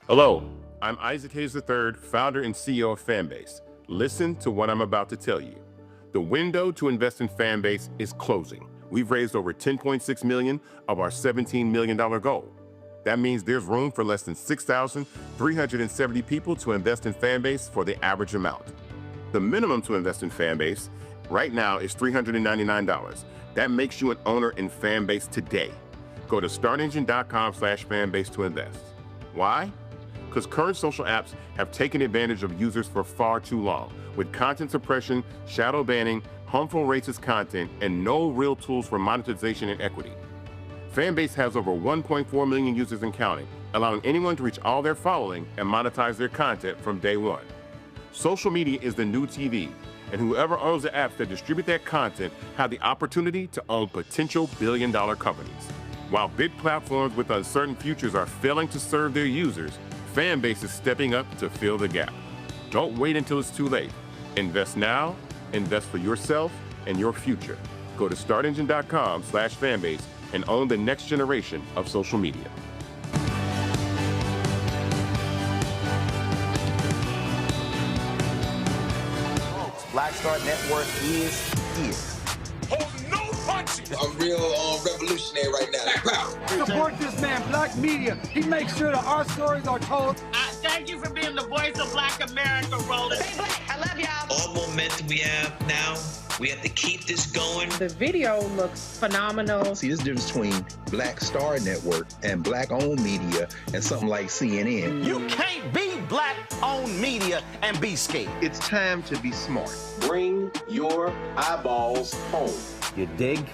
Hello, I'm Isaac Hayes III, founder and CEO of Fanbase. Listen to what I'm about to tell you. The window to invest in Fanbase is closing. We've raised over $10.6 million of our $17 million goal. That means there's room for less than 6,370 people to invest in Fanbase for the average amount. The minimum to invest in Fanbase right now is $399. That makes you an owner in Fanbase today. Go to startengine.com/fanbase to invest. Why? Because current social apps have taken advantage of users for far too long, with content suppression, shadow banning, harmful racist content, and no real tools for monetization and equity. Fanbase has over 1.4 million users and counting, allowing anyone to reach all their following and monetize their content from day one. Social media is the new TV, and whoever owns the apps that distribute that content have the opportunity to own potential billion-dollar companies. While big platforms with uncertain futures are failing to serve their users, Fanbase is stepping up to fill the gap. Don't wait until it's too late. Invest now, invest for yourself and your future. Go to startengine.com/fanbase and own the next generation of social media. Black Star Network is here. Hold no punches. I'm real revolutionary right now. Support this man, Black Media. He makes sure that our stories are told. Thank you for being the voice of Black America, Roland. Stay black. I love y'all. All momentum we have now, we have to keep this going. The video looks phenomenal. See, there's a difference between Black Star Network and Black-owned media and something like CNN. You can't be Black-owned media and be scared. It's time to be smart. Bring your eyeballs home. You dig?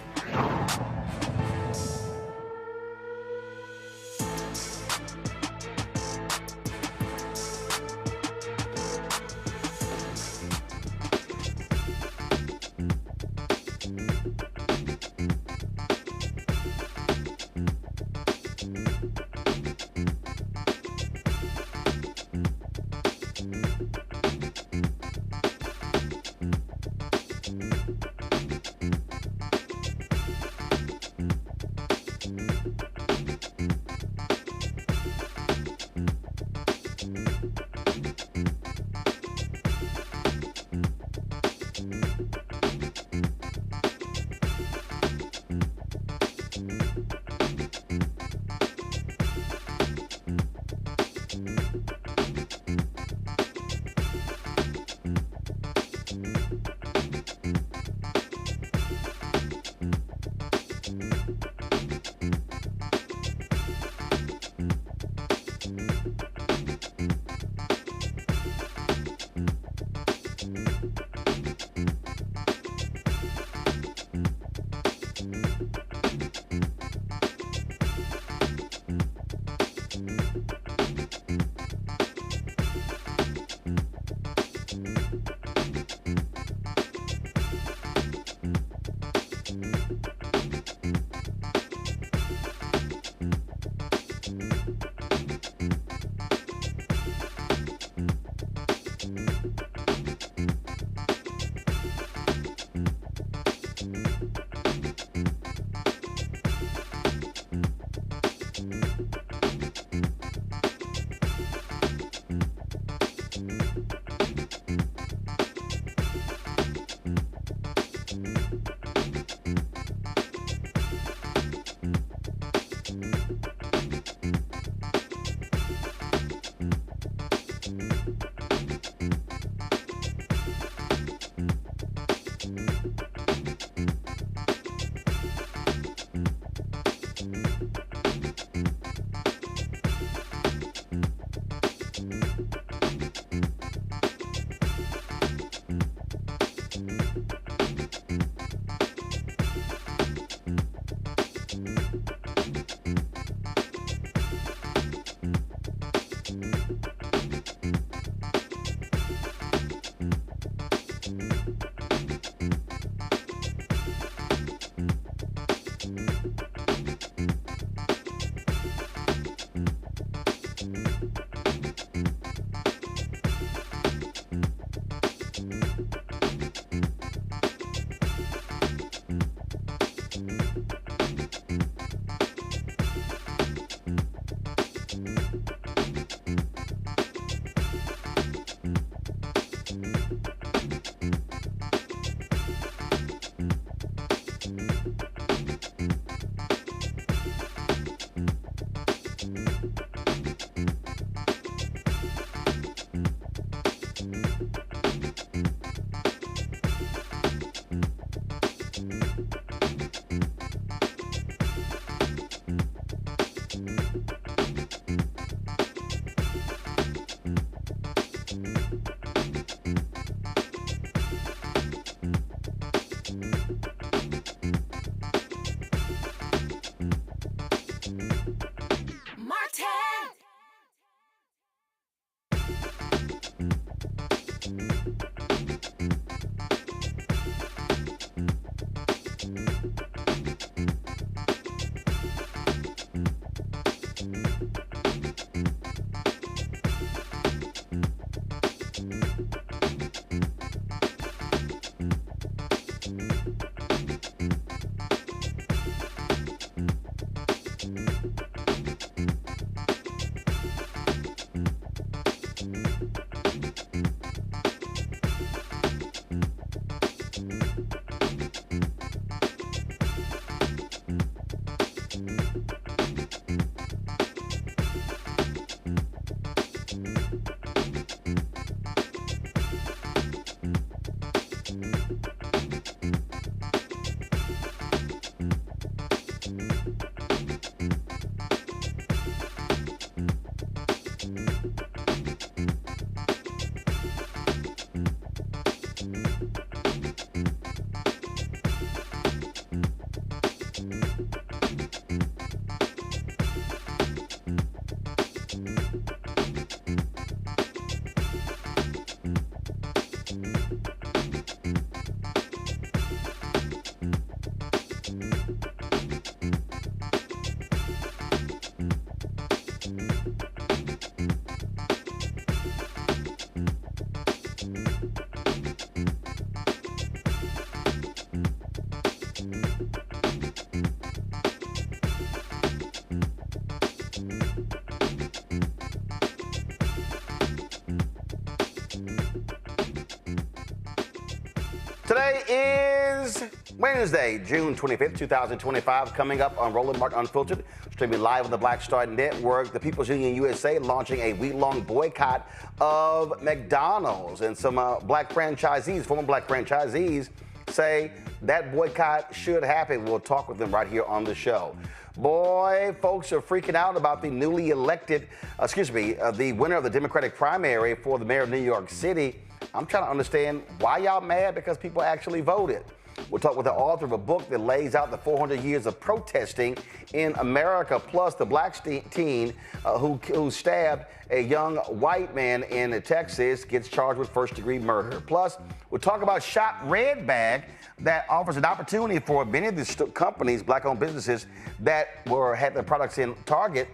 Today is Wednesday, June 25th, 2025. Coming up on Roland Unfiltered, streaming live on the Black Star Network, the People's Union USA launching a week-long boycott of McDonald's. And some black franchisees, former black franchisees, say that boycott should happen. We'll talk with them right here on the show. Boy, folks are freaking out about the newly elected, the winner of the Democratic primary for the mayor of New York City. I'm trying to understand why y'all mad because people actually voted. We'll talk with the author of a book that lays out the 400 years of protesting in America, plus the black teen who stabbed a young white man in Texas gets charged with first-degree murder. Plus, we'll talk about Shop Red Bag that offers an opportunity for many of these companies, black-owned businesses that had their products in Target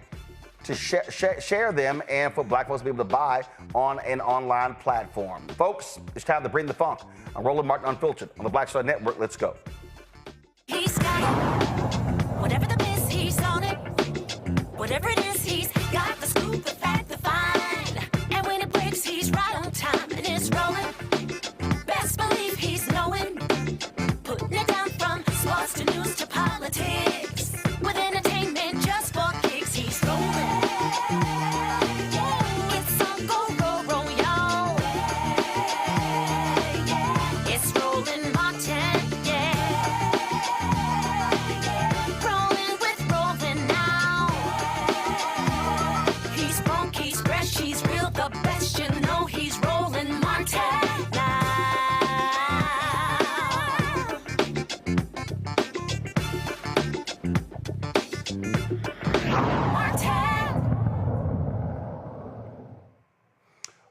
to share them and for black folks to be able to buy on an online platform. Folks, it's time to bring the funk. I'm Roland Martin Unfiltered on the Black Star Network. Let's go. He's got it. Whatever the miss, he's on it. Whatever it is, he's got the scoop, the fact, the find. And when it breaks, he's right on time and it's rolling. Best believe he's knowing. Putting it down from sports to news to politics. With entertainment just for kicks, he's rolling. It's on go, roll, y'all. It's Roland Martin, rolling with Roland now. He's funky, he's fresh, he's real, the best, you know he's Roland Martin now.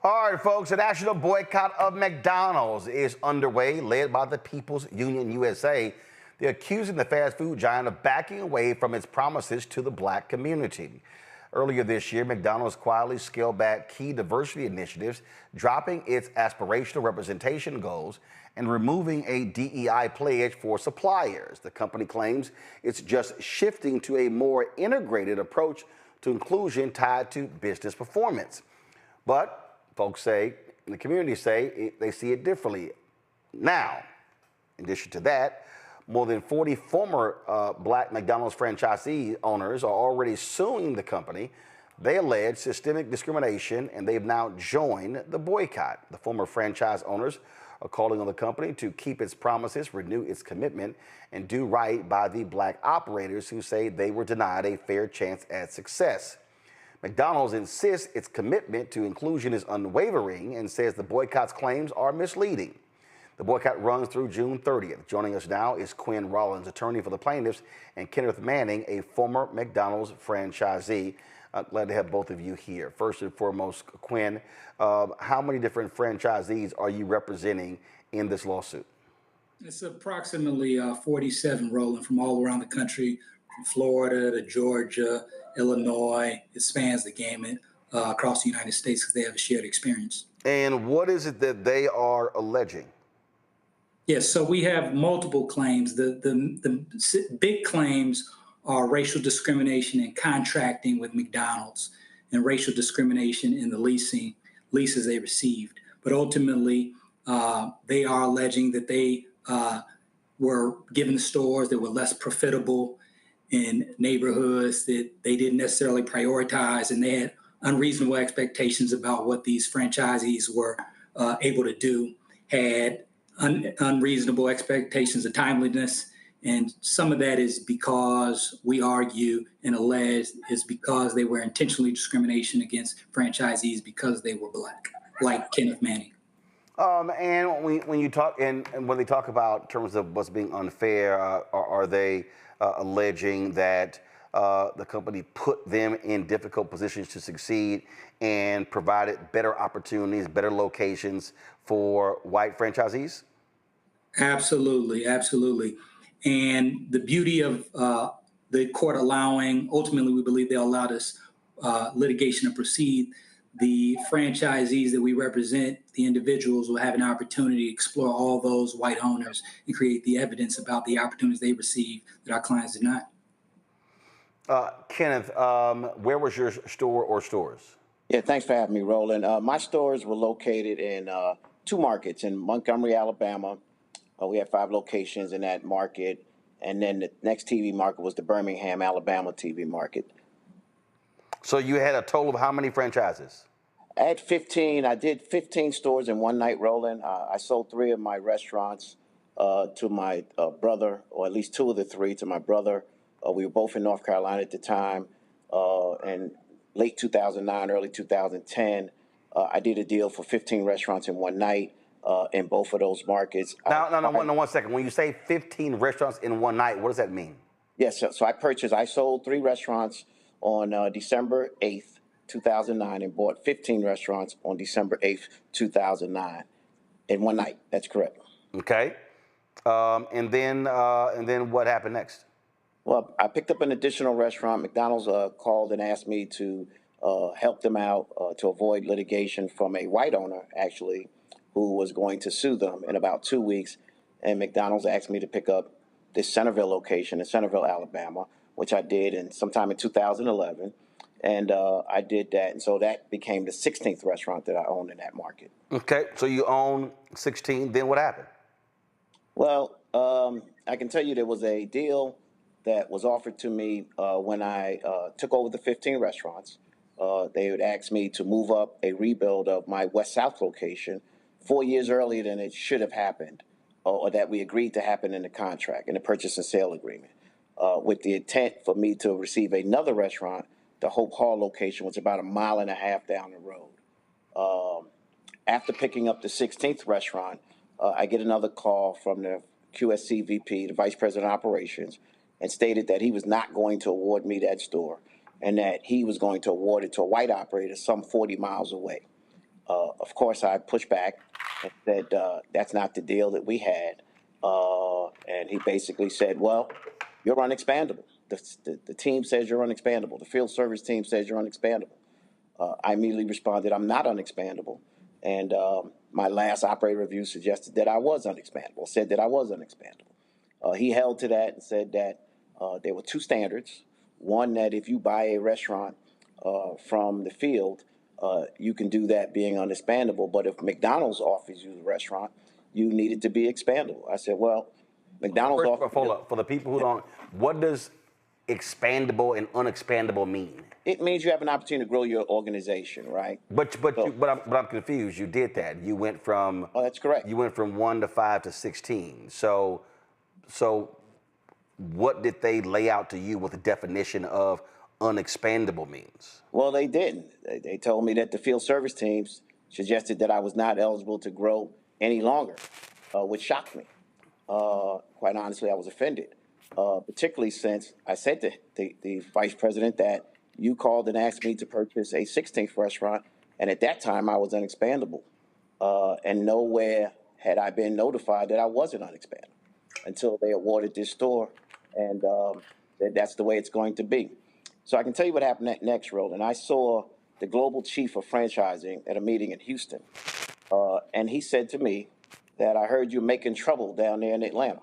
All right, folks, a national boycott of McDonald's is underway, led by the People's Union USA. They're accusing the fast food giant of backing away from its promises to the black community. Earlier this year, McDonald's quietly scaled back key diversity initiatives, dropping its aspirational representation goals and removing a DEI pledge for suppliers. The company claims it's just shifting to a more integrated approach to inclusion tied to business performance. But folks say, and the community say, they see it differently. Now, in addition to that, more than 40 former black McDonald's franchisee owners are already suing the company. They allege systemic discrimination, and they've now joined the boycott. The former franchise owners are calling on the company to keep its promises, renew its commitment, and do right by the black operators who say they were denied a fair chance at success. McDonald's insists its commitment to inclusion is unwavering and says the boycott's claims are misleading. The boycott runs through June 30th. Joining us now is Quinn Rollins, attorney for the plaintiffs, and Kenneth Manning, a former McDonald's franchisee. Glad to have both of you here. First and foremost, Quinn, how many different franchisees are you representing in this lawsuit? It's approximately 47, Roland, from all around the country, from Florida to Georgia, Illinois. It spans the gamut across the United States because they have a shared experience. And what is it that they are alleging? Yes, so we have multiple claims. The big claims are racial discrimination in contracting with McDonald's and racial discrimination in the leases they received. But ultimately, they are alleging that they were given stores that were less profitable in neighborhoods that they didn't necessarily prioritize, and they had unreasonable expectations about what these franchisees were able to do, had unreasonable expectations of timeliness. And some of that is because we argue and allege is because they were intentionally discrimination against franchisees because they were black, like Kenneth Manning. And when you talk and when they talk about in terms of what's being unfair, are they alleging that the company put them in difficult positions to succeed and provided better opportunities, better locations for white franchisees? Absolutely, absolutely. And the beauty of the court allowing, ultimately we believe they allowed this litigation to proceed. The franchisees that we represent, the individuals, will have an opportunity to explore all those white owners and create the evidence about the opportunities they received that our clients did not. Kenneth, where was your store or stores? Yeah, thanks for having me, Roland. My stores were located in 2 markets, in Montgomery, Alabama. We had 5 locations in that market. And then the next TV market was the Birmingham, Alabama TV market. So you had a total of how many franchises? I had 15. I did 15 stores in one night, Roland. I sold 3 of my restaurants to my brother, or at least 2 of the 3 to my brother. We were both in North Carolina at the time. In late 2009, early 2010, I did a deal for 15 restaurants in one night. In both of those markets. No, 1 second. When you say 15 restaurants in one night, what does that mean? Yes, so I sold 3 restaurants on December 8th, 2009, and bought 15 restaurants on December 8th, 2009, in one night. That's correct. Okay. And then what happened next? Well, I picked up an additional restaurant. McDonald's called and asked me to help them out to avoid litigation from a white owner, actually, who was going to sue them in about 2 weeks. And McDonald's asked me to pick up this Centerville location in Centerville, Alabama, which I did sometime in 2011. And I did that. And so that became the 16th restaurant that I owned in that market. Okay, so you own 16. Then what happened? Well, I can tell you there was a deal that was offered to me when I took over the 15 restaurants. They would ask me to move up a rebuild of my West South location 4 years earlier than it should have happened, or that we agreed to happen in the contract, in the purchase and sale agreement, with the intent for me to receive another restaurant, the Hope Hall location, which is about 1.5 miles down the road. After picking up the 16th restaurant, I get another call from the QSC VP, the Vice President of Operations, and stated that he was not going to award me that store, and that he was going to award it to a white operator some 40 miles away. Of course, I pushed back and said, that's not the deal that we had. And he basically said, well, you're unexpandable. The team says you're unexpandable. The field service team says you're unexpandable. I immediately responded, I'm not unexpandable. And my last operator review suggested that I was unexpandable, said that I was unexpandable. He held to that and said that there were 2 standards. One, that if you buy a restaurant from the field, you can do that being unexpandable. But if McDonald's offers you the restaurant, you need it to be expandable. I said, well, McDonald's offers... Hold up. For the people who don't, what does expandable and unexpandable mean? It means you have an opportunity to grow your organization, right? But I'm confused. You did that. You went from that's correct. You went from 1 to 5 to 16. So what did they lay out to you what the definition of unexpandable means? Well, they didn't. They told me that the field service teams suggested that I was not eligible to grow any longer, which shocked me. Quite honestly, I was offended, particularly since I said to the vice president that you called and asked me to purchase a 16th restaurant, and at that time I was unexpandable. And nowhere had I been notified that I wasn't unexpandable until they awarded this store, and that's the way it's going to be. So I can tell you what happened next, Roland. I saw the global chief of franchising at a meeting in Houston, and he said to me that I heard you making trouble down there in Atlanta.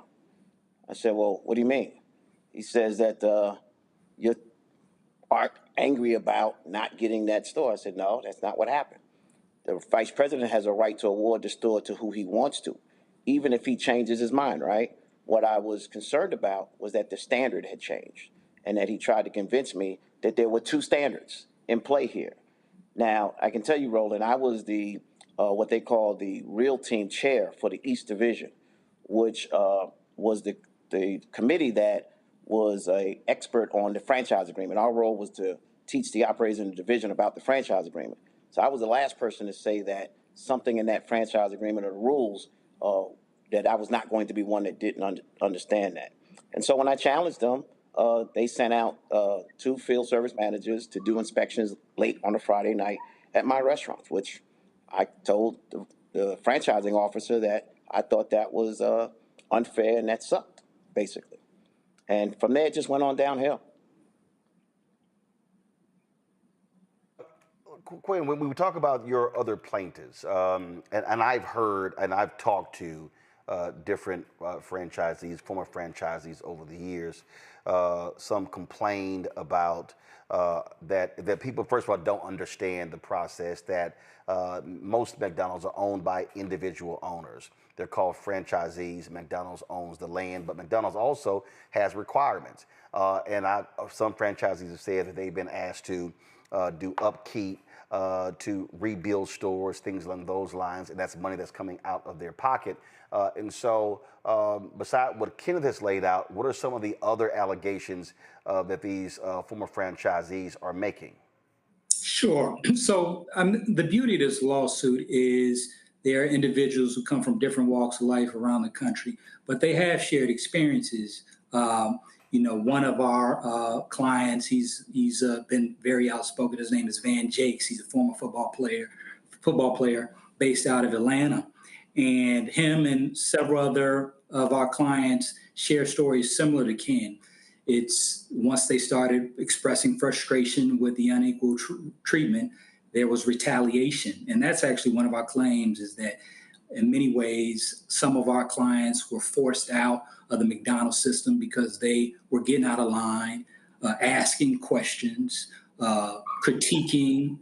I said, well, what do you mean? He says that you are angry about not getting that store. I said, no, that's not what happened. The vice president has a right to award the store to who he wants to, even if he changes his mind, right? What I was concerned about was that the standard had changed and that he tried to convince me that there were two standards in play here. Now, I can tell you, Roland, I was the what they call the real team chair for the East Division, which was the committee that was an expert on the franchise agreement. Our role was to teach the operators in the division about the franchise agreement. So I was the last person to say that something in that franchise agreement or the rules, that I was not going to be one that didn't understand that. And so when I challenged them, they sent out 2 field service managers to do inspections late on a Friday night at my restaurants, which I told the franchising officer that I thought that was unfair and that sucked, basically. And from there, it just went on downhill. Quinn, when we talk about your other plaintiffs, and I've heard and I've talked to different franchisees, former franchisees over the years, some complained about that people, first of all, don't understand the process, that most McDonald's are owned by individual owners. They're called franchisees. McDonald's owns the land, but McDonald's also has requirements. And some franchisees have said that they've been asked to do upkeep, to rebuild stores, things along those lines, and that's money that's coming out of their pocket. And so, beside what Kenneth has laid out, what are some of the other allegations that these former franchisees are making? Sure. So the beauty of this lawsuit is there are individuals who come from different walks of life around the country, but they have shared experiences. One of our clients, he's been very outspoken. His name is Van Jakes. He's a former football player based out of Atlanta. And him and several other of our clients share stories similar to Ken. It's once they started expressing frustration with the unequal treatment, there was retaliation. And that's actually one of our claims, is that in many ways, some of our clients were forced out of the McDonald's system because they were getting out of line, asking questions, critiquing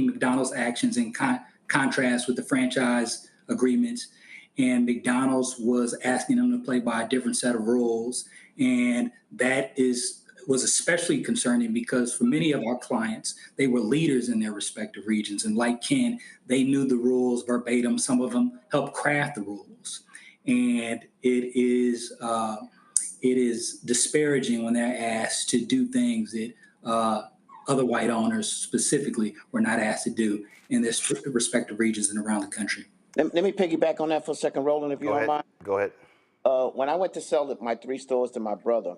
McDonald's actions in contrast with the franchise agreements. And McDonald's was asking them to play by a different set of rules. And that was especially concerning because for many of our clients, they were leaders in their respective regions. And like Ken, they knew the rules verbatim. Some of them helped craft the rules. And it is disparaging when they're asked to do things that other white owners specifically were not asked to do in their respective regions and around the country. Let me piggyback on that for a second, Roland, if you don't mind. Go ahead. When I went to sell my 3 stores to my brother,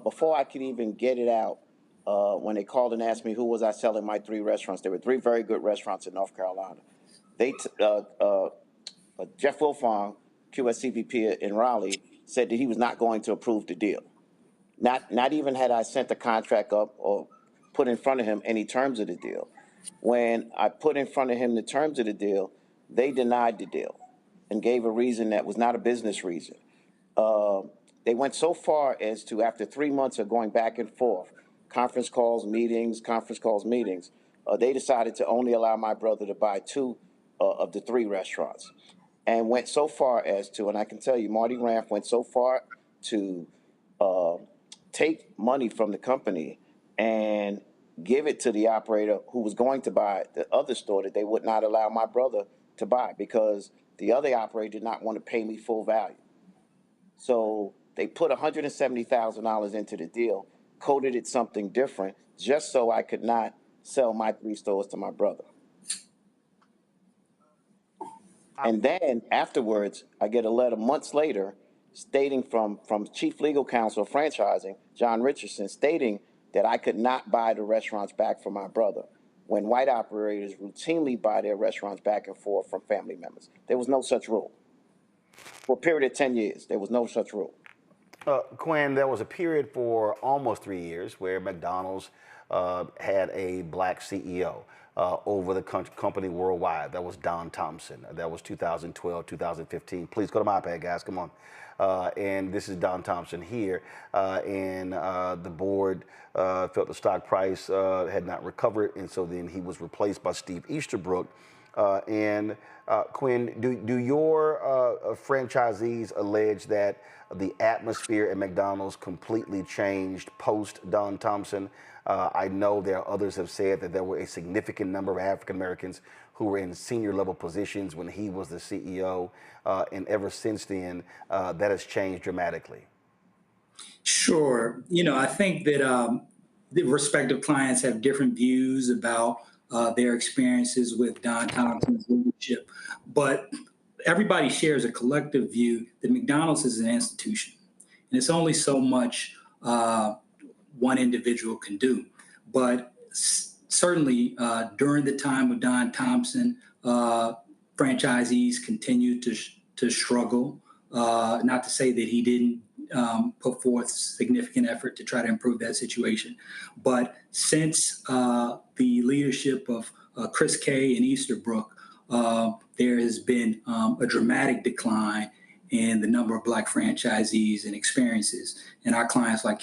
before I could even get it out, when they called and asked me who was I selling my 3 restaurants, there were 3 very good restaurants in North Carolina. Jeff Wilfong, QSCVP in Raleigh, said that he was not going to approve the deal. Not even had I sent the contract up or put in front of him any terms of the deal. When I put in front of him the terms of the deal, they denied the deal and gave a reason that was not a business reason. They went so far as to, after 3 months of going back and forth, conference calls, meetings, they decided to only allow my brother to buy 2 of the 3 restaurants. And went so far as to, and I can tell you, Marty Ranf went so far to take money from the company and give it to the operator who was going to buy the other store that they would not allow my brother to buy because the other operator did not want to pay me full value. So they put $170,000 into the deal, coded it something different, just so I could not sell my 3 stores to my brother. And then afterwards, I get a letter months later stating from Chief Legal Counsel of Franchising, John Richardson, stating that I could not buy the restaurants back from my brother when white operators routinely buy their restaurants back and forth from family members. There was no such rule. For a period of 10 years, there was no such rule. Quinn, there was a period for almost 3 years where McDonald's had a black CEO over the company worldwide. That was Don Thompson. That was 2012, 2015. Please go to my iPad, guys. Come on. And this is Don Thompson here. And the board felt the stock price had not recovered. And so then he was replaced by Steve Easterbrook. Quinn, do your franchisees allege that the atmosphere at McDonald's completely changed post Don Thompson? I know there are others have said that there were a significant number of African Americans who were in senior level positions when he was the CEO, and ever since then, that has changed dramatically. Sure. I think that the respective clients have different views about their experiences with Don Thompson's leadership, but everybody shares a collective view that McDonald's is an institution, and it's only so much one individual can do. But certainly during the time of Don Thompson, franchisees continued to struggle. Not to say that he didn't put forth significant effort to try to improve that situation. But since the leadership of Chris Kay and Easterbrook, there has been a dramatic decline in the number of black franchisees and experiences. And our clients like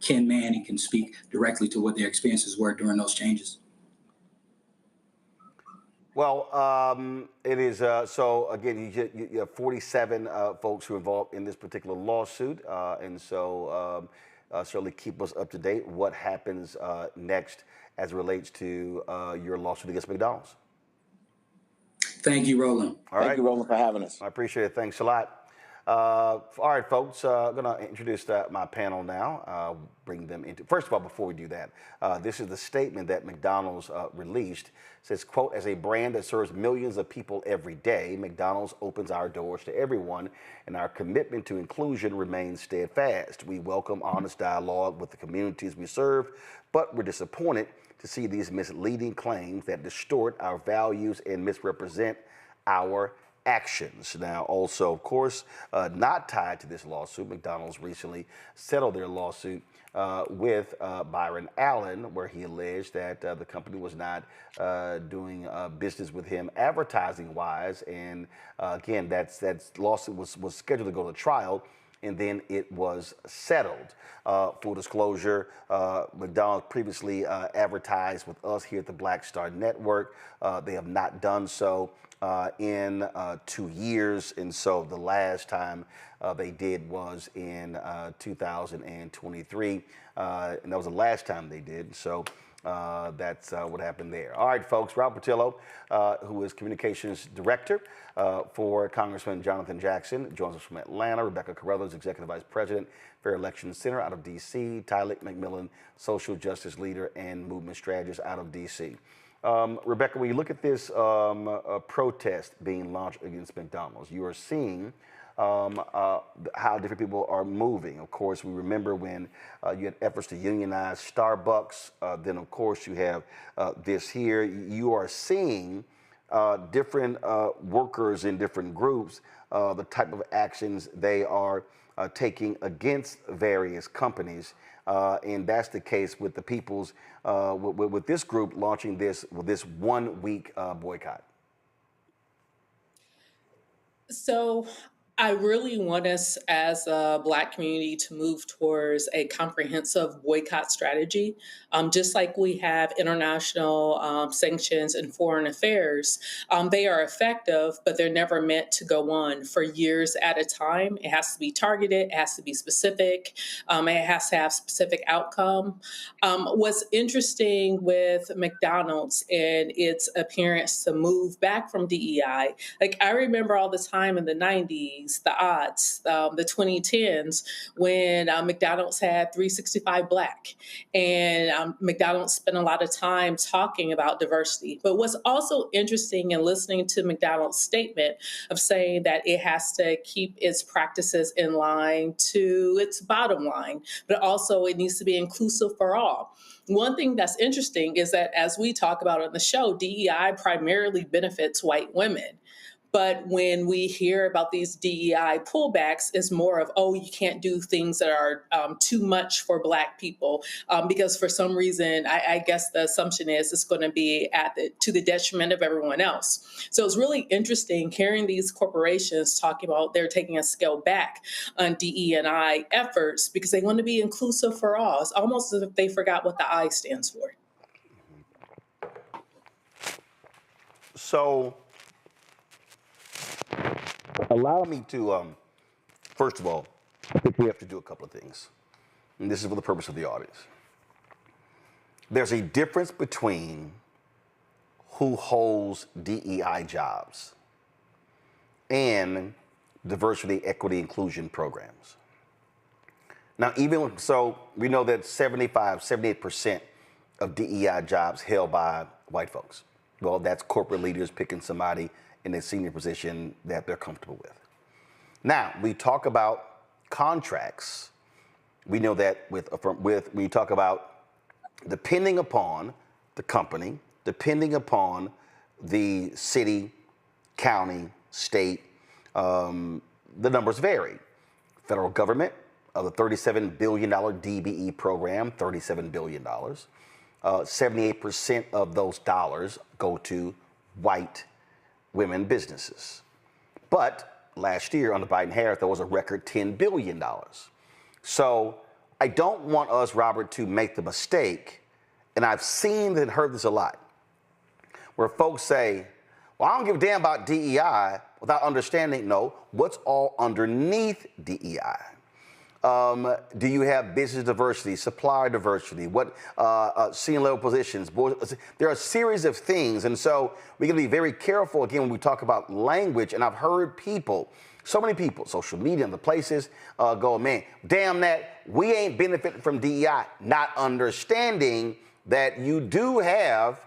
Ken Manning can speak directly to what their experiences were during those changes. Well, it is, so again, you have 47 folks who are involved in this particular lawsuit, and so certainly keep us up to date what happens next as it relates to your lawsuit against McDonald's. Thank you, Roland. Thank you, Roland, for having us. I appreciate it. Thanks a lot. All right, folks, I'm going to introduce my panel now, bring them into. First of all, before we do that, this is the statement that McDonald's released. It says, quote, as a brand that serves millions of people every day, McDonald's opens our doors to everyone, and our commitment to inclusion remains steadfast. We welcome honest dialogue with the communities we serve, but we're disappointed to see these misleading claims that distort our values and misrepresent our actions. Now, also, of course, not tied to this lawsuit, McDonald's recently settled their lawsuit with Byron Allen, where he alleged that the company was not doing business with him advertising-wise. And again, that lawsuit was scheduled to go to trial, and then it was settled. Full disclosure, McDonald's previously advertised with us here at the Black Star Network. They have not done so in 2 years, and so the last time they did was in 2023, and that was the last time they did. So that's what happened there. All right, folks, Rob Patillo, who is Communications Director for Congressman Jonathan Jackson, joins us from Atlanta. Rebecca Karmelo is Executive Vice President, Fair Election Center out of D.C. Tylik McMillan, Social Justice Leader and Movement Strategist out of D.C. Rebecca, when you look at this protest being launched against McDonald's, you are seeing how different people are moving. Of course, we remember when you had efforts to unionize Starbucks. Then, of course, you have this here. You are seeing different workers in different groups, the type of actions they are taking against various companies. And that's the case with the People's, with this group launching this 1 week boycott. So I really want us as a Black community to move towards a comprehensive boycott strategy. Just like we have international sanctions in foreign affairs, they are effective, but they're never meant to go on for years at a time. It has to be targeted, it has to be specific, it has to have specific outcome. What's interesting with McDonald's and its appearance to move back from DEI, like I remember all the time in the 90s, the aughts, the 2010s, when McDonald's had 365 Black. And McDonald's spent a lot of time talking about diversity. But what's also interesting in listening to McDonald's statement of saying that it has to keep its practices in line to its bottom line, but also it needs to be inclusive for all. One thing that's interesting is that as we talk about on the show, DEI primarily benefits white women. But when we hear about these DEI pullbacks, it's more of, oh, you can't do things that are too much for Black people, because for some reason, I guess the assumption is it's going to be to the detriment of everyone else. So it's really interesting hearing these corporations talking about they're taking a scale back on DE&I efforts because they want to be inclusive for all. It's almost as if they forgot what the I stands for. So allow me to, first of all, I think we have to do a couple of things. And this is for the purpose of the audience. There's a difference between who holds DEI jobs and diversity, equity, inclusion programs. Now, even so, we know that 78% of DEI jobs held by white folks. Well, that's corporate leaders picking somebody in a senior position that they're comfortable with. Now, we talk about contracts. We know that when you talk about depending upon the company, depending upon the city, county, state, the numbers vary. Federal government, of the $37 billion DBE program, $37 billion, 78% of those dollars go to white women businesses. But last year under Biden-Harris, there was a record $10 billion. So I don't want us, Robert, to make the mistake, and I've seen and heard this a lot, where folks say, well, I don't give a damn about DEI, without understanding, no, what's all underneath DEI? Do you have business diversity, supplier diversity, what senior level positions? There are a series of things. And so we got to be very careful, again, when we talk about language. And I've heard people, so many people, social media and the places, go, man, damn that, we ain't benefiting from DEI, not understanding that you do have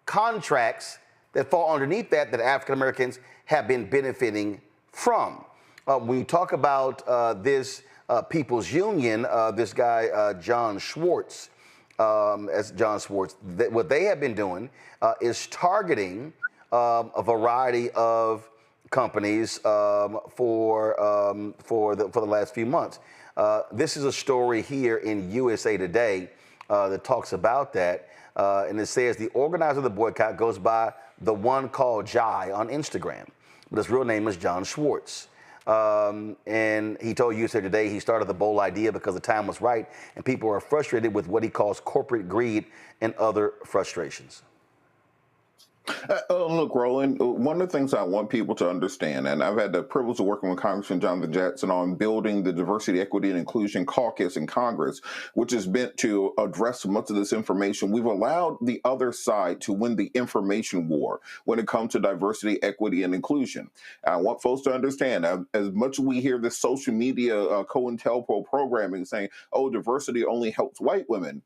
contracts that fall underneath that African Americans have been benefiting from. When you talk about this People's Union, this guy, John Schwartz, what they have been doing is targeting a variety of companies for the last few months. This is a story here in USA Today that talks about that, and it says the organizer of the boycott goes by the one called Jai on Instagram, but his real name is John Schwartz. And he told USA Today he started the bold idea because the time was right and people are frustrated with what he calls corporate greed and other frustrations. Look, Roland, one of the things I want people to understand, and I've had the privilege of working with Congressman Jonathan Jackson on building the Diversity, Equity, and Inclusion Caucus in Congress, which is meant to address much of this information. We've allowed the other side to win the information war when it comes to diversity, equity, and inclusion. I want folks to understand, as much as we hear this social media COINTELPRO programming saying, oh, diversity only helps white women,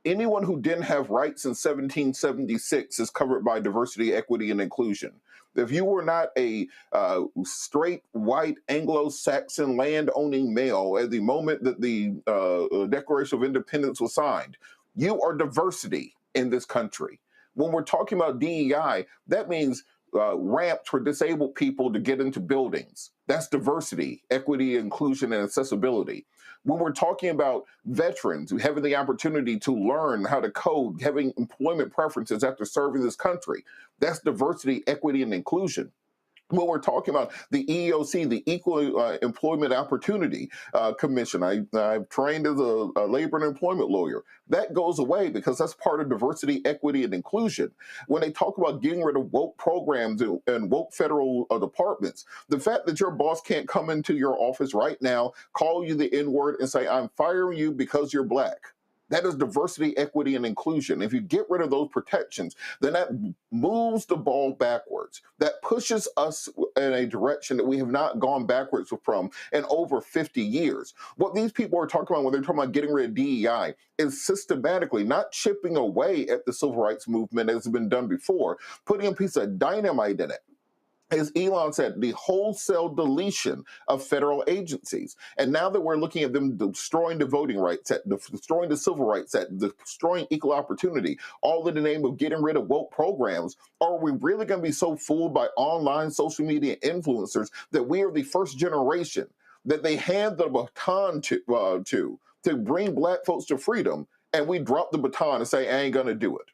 anyone who didn't have rights in 1776 is covered by diversity, equity, and inclusion. If you were not a straight, white, Anglo-Saxon land-owning male at the moment that the Declaration of Independence was signed, you are diversity in this country. When we're talking about DEI, that means ramps for disabled people to get into buildings. That's diversity, equity, inclusion, and accessibility. When we're talking about veterans who having the opportunity to learn how to code, having employment preferences after serving this country, that's diversity, equity, and inclusion. When we're talking about the EEOC, the Equal Employment Opportunity Commission, I've trained as a labor and employment lawyer. That goes away because that's part of diversity, equity, and inclusion. When they talk about getting rid of woke programs and woke federal departments, the fact that your boss can't come into your office right now, call you the N-word, and say, I'm firing you because you're black. That is diversity, equity, and inclusion. If you get rid of those protections, then that moves the ball backwards. That pushes us in a direction that we have not gone backwards from in over 50 years. What these people are talking about when they're talking about getting rid of DEI is systematically not chipping away at the civil rights movement as has been done before, putting a piece of dynamite in it. As Elon said, the wholesale deletion of federal agencies. And now that we're looking at them destroying the voting rights act, destroying the civil rights act, destroying equal opportunity, all in the name of getting rid of woke programs, are we really going to be so fooled by online social media influencers that we are the first generation that they hand the baton to bring black folks to freedom, and we drop the baton and say, I ain't going to do it?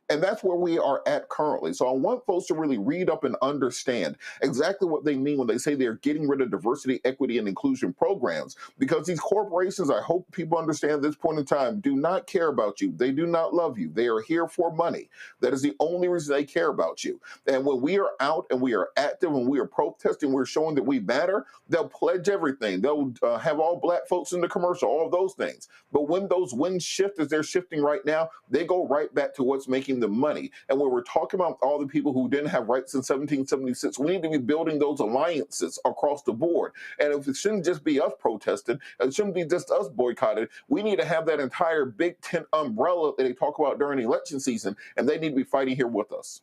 And that's where we are at currently. So I want folks to really read up and understand exactly what they mean when they say they're getting rid of diversity, equity, and inclusion programs. Because these corporations, I hope people understand at this point in time, do not care about you. They do not love you. They are here for money. That is the only reason they care about you. And when we are out and we are active and we are protesting, we're showing that we matter, they'll pledge everything. They'll have all black folks in the commercial, all of those things. But when those winds shift as they're shifting right now, they go right back to what's making the money. And when we're talking about all the people who didn't have rights in 1776, we need to be building those alliances across the board. And if it shouldn't just be us protesting, it shouldn't be just us boycotted, we need to have that entire big tent umbrella that they talk about during election season, and they need to be fighting here with us.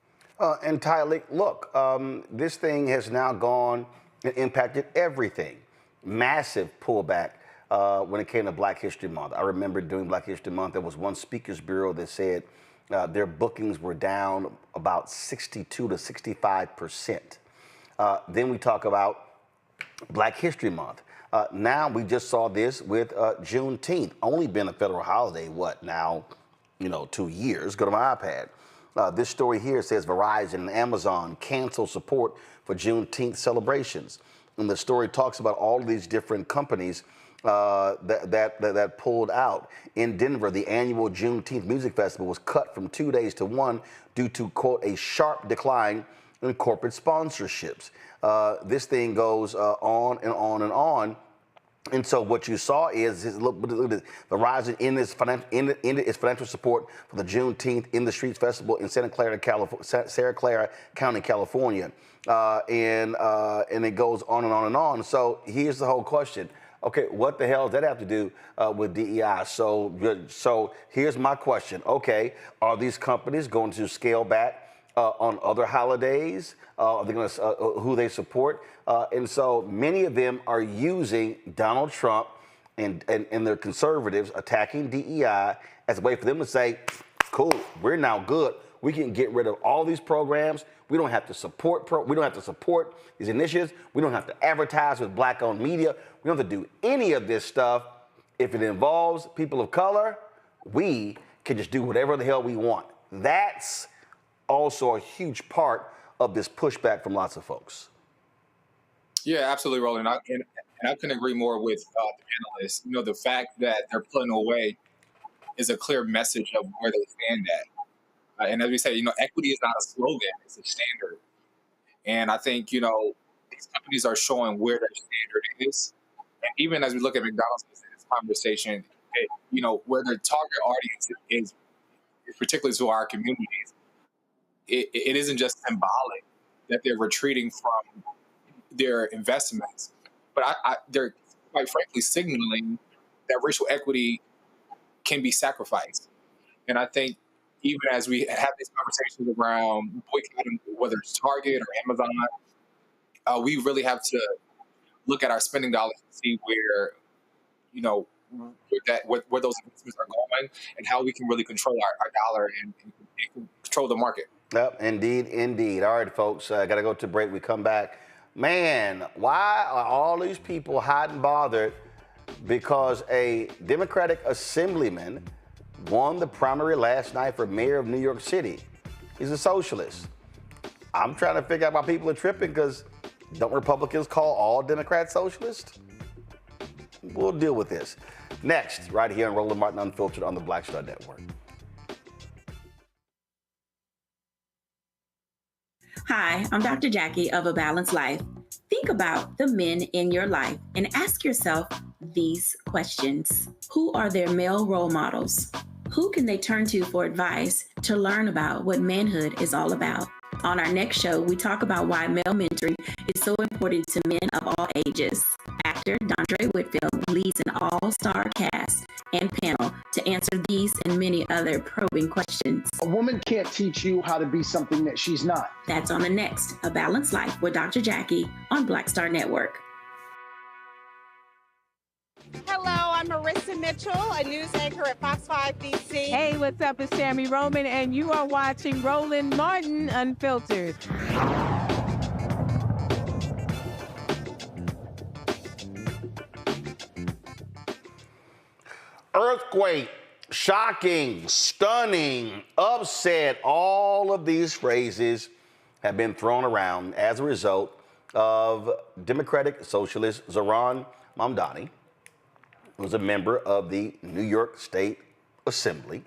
And Tyler, look, this thing has now gone and impacted everything. Massive pullback when it came to Black History Month. I remember during Black History Month, there was one speakers bureau that said their bookings were down about 62 to 65%. Then we talk about Black History Month. Now we just saw this with Juneteenth, only been a federal holiday, what now, 2 years. Go to my iPad. This story here says Verizon and Amazon cancel support for Juneteenth celebrations. And the story talks about all of these different companies that pulled out. In Denver, the annual Juneteenth Music Festival was cut from 2 days to one due to, quote, a sharp decline in corporate sponsorships. This thing goes on and on and on. And so what you saw is look at Verizon ended its financial support for the Juneteenth in the Streets Festival in Santa Clara County, California. And it goes on and on and on. So here's the whole question. Okay, what the hell does that have to do with DEI? So here's my question. Okay, are these companies going to scale back on other holidays? Are they going to who they support? And so many of them are using Donald Trump and their conservatives attacking DEI as a way for them to say, cool, we're now good. We can get rid of all these programs. We don't have to support these initiatives. We don't have to advertise with black-owned media. We don't have to do any of this stuff. If it involves people of color, we can just do whatever the hell we want. That's also a huge part of this pushback from lots of folks. Yeah, absolutely, Roland. And I couldn't agree more with the panelists. The fact that they're pulling away is a clear message of where they stand at. And as we say, equity is not a slogan; it's a standard. And I think these companies are showing where their standard is. And even as we look at McDonald's in this conversation, where their target audience is particularly to our communities, it isn't just symbolic that they're retreating from their investments, but they're quite frankly signaling that racial equity can be sacrificed. And I think even as we have these conversations around boycotting, whether it's Target or Amazon, we really have to look at our spending dollars and see where, where those investments are going and how we can really control our dollar and control the market. Yep, indeed. All right, folks, got to go to break. We come back. Man, why are all these people hot and bothered because a Democratic assemblyman won the primary last night for mayor of New York City? He's a socialist. I'm trying to figure out why people are tripping, because don't Republicans call all Democrats socialist? We'll deal with this next, right here on Roland Martin Unfiltered on the Black Star Network. Hi, I'm Dr. Jackie of A Balanced Life. Think about the men in your life and ask yourself these questions. Who are their male role models? Who can they turn to for advice to learn about what manhood is all about? On our next show, we talk about why male mentoring is so important to men of all ages. Actor Dondre Whitfield leads an all-star cast and panel to answer these and many other probing questions. A woman can't teach you how to be something that she's not. That's on the next A Balanced Life with Dr. Jackie on Black Star Network. Hello, I'm Marissa Mitchell, a news anchor at Fox 5 DC. Hey, what's up? It's Tammy Roman, and you are watching Roland Martin Unfiltered. Earthquake, shocking, stunning, upset, all of these phrases have been thrown around as a result of Democratic Socialist Zohran Mamdani, who was a member of the New York State Assembly,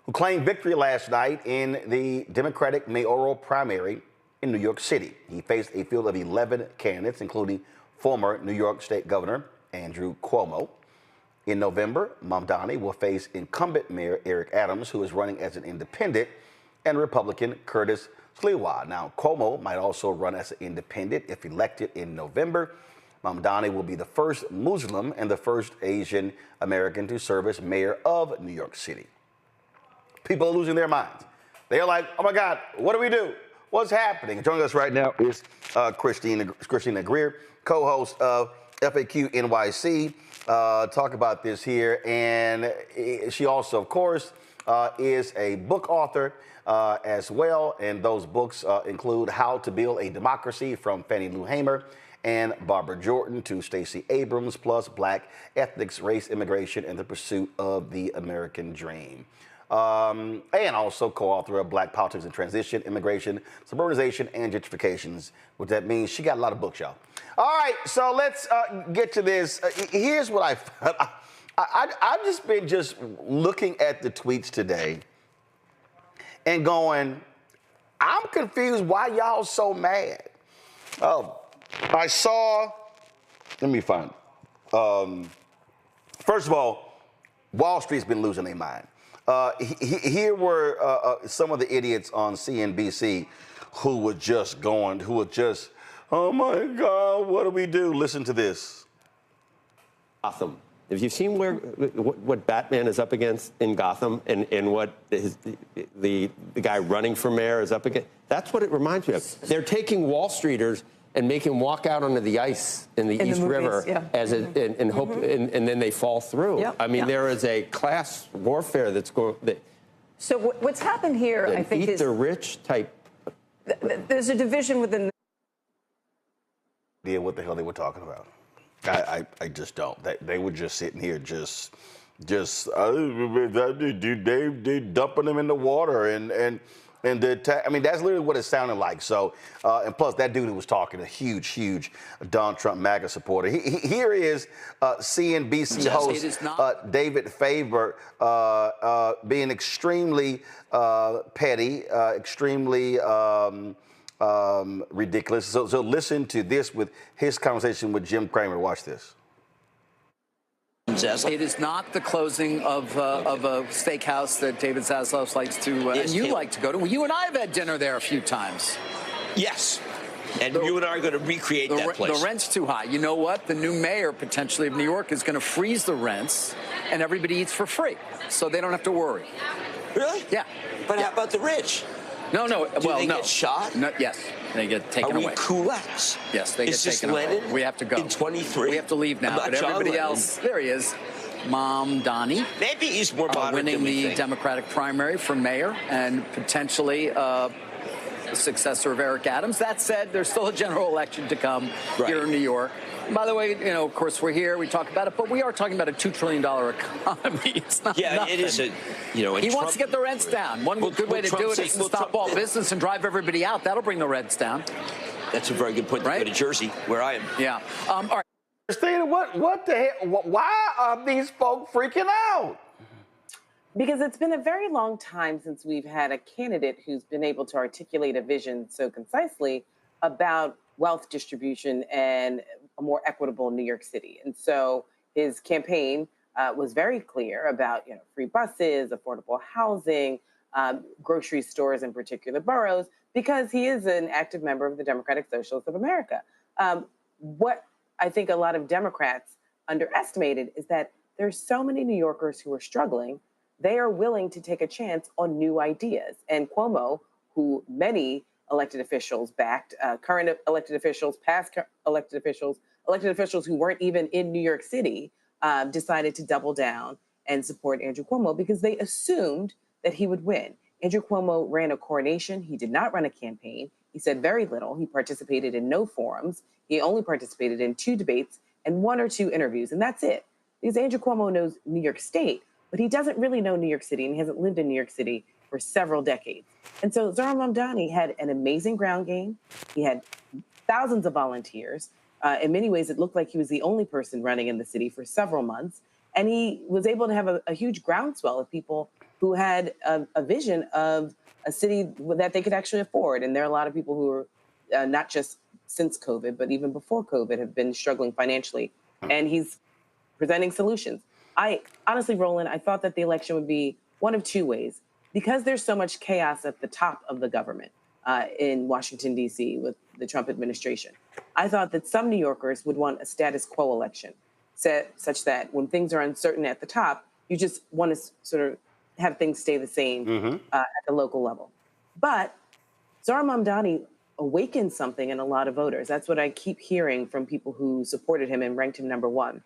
who claimed victory last night in the Democratic mayoral primary in New York City. He faced a field of 11 candidates, including former New York State Governor Andrew Cuomo. In November, Mamdani will face incumbent Mayor Eric Adams, who is running as an independent, and Republican Curtis Sliwa. Now, Cuomo might also run as an independent if elected in November. Mamdani will be the first Muslim and the first Asian American to serve as mayor of New York City. People are losing their minds. They're like, oh my God, what do we do? What's happening? Joining us right now is Christina Greer, co-host of FAQ NYC. Talk about this here. And she also, of course, is a book author as well. And those books include How to Build a Democracy from Fannie Lou Hamer and Barbara Jordan to Stacey Abrams, plus Black Ethics, Race, Immigration, and the Pursuit of the American Dream. And also co-author of Black Politics and Transition, Immigration, Suburbanization, and Gentrifications. What that means, she got a lot of books, y'all. All right, so let's get to this. Here's what I found. I've just been looking at the tweets today and going, I'm confused why y'all so mad. I saw, let me find. First of all, Wall Street's been losing their mind. Here were some of the idiots on CNBC who were just, oh my God, what do we do? Listen to this. Gotham. Have you seen what Batman is up against in Gotham and what the guy running for mayor is up against? That's what it reminds me of. They're taking Wall Streeters and make him walk out onto the ice in the East River as and then they fall through. Yep. I mean, there is a class warfare that's going. So what's happened here, I think, is the rich type. There's a division within. Yeah, what the hell they were talking about? I just don't. They were just sitting here, they dumping them in the water and the attack. I mean, that's literally what it sounded like. So, and plus, that dude who was talking, a huge Donald Trump MAGA supporter. Here is CNBC host David Faber being extremely petty, extremely ridiculous. So listen to this with his conversation with Jim Cramer. Watch this. It is not the closing of a steakhouse that David Zaslav likes to, and you like to go to. Well, you and I have had dinner there a few times. Yes. And you and I are going to recreate that place. The rent's too high. You know what? The new mayor, potentially, of New York is going to freeze the rents, and everybody eats for free, so they don't have to worry. Really? Yeah. But how about the rich? No. Do they get shot? No, yes. They get taken away. Are we kulaks? Yes, they get taken away. We have to go. In 23? We have to leave now. But everybody else, there he is. Mamdani. Maybe he's more moderate winning than we the think. Democratic primary for mayor and potentially the successor of Eric Adams. That said, there's still a general election to come here in New York. By the way, you know, of course, we're here, we talk about it, but we are talking about a $2 trillion economy. It's not nothing. It is a, you know. He wants to get the rents down. One good way to do it is to stop all business and drive everybody out. That'll bring the rents down. That's a very good point. Right? To go to Jersey, where I am. Yeah. All right. Christina, what the hell? Why are these folk freaking out? Because it's been a very long time since we've had a candidate who's been able to articulate a vision so concisely about wealth distribution and a more equitable New York City. And so his campaign was very clear about, you know, free buses, affordable housing, grocery stores in particular boroughs, because he is an active member of the Democratic Socialist of America. What I think a lot of Democrats underestimated is that there's so many New Yorkers who are struggling. They are willing to take a chance on new ideas. And Cuomo, who many elected officials backed, current elected officials, past elected officials who weren't even in New York City, decided to double down and support Andrew Cuomo because they assumed that he would win. Andrew Cuomo ran a coronation. He did not run a campaign. He said very little. He participated in no forums. He only participated in 2 debates and 1 or 2 interviews, and that's it. Because Andrew Cuomo knows New York State, but he doesn't really know New York City, and he hasn't lived in New York City for several decades. And so Zohran Mamdani had an amazing ground game. He had thousands of volunteers. In many ways, it looked like he was the only person running in the city for several months. And he was able to have a huge groundswell of people who had a vision of a city that they could actually afford. And there are a lot of people who are not just since COVID, but even before COVID have been struggling financially. And he's presenting solutions. Honestly, Roland, I thought that the election would be one of 2 ways. Because there's so much chaos at the top of the government in Washington, D.C. with the Trump administration, I thought that some New Yorkers would want a status quo election, such that when things are uncertain at the top, you just want to sort of have things stay the same at the local level. But Zohran Mamdani awakened something in a lot of voters. That's what I keep hearing from people who supported him and ranked him #1,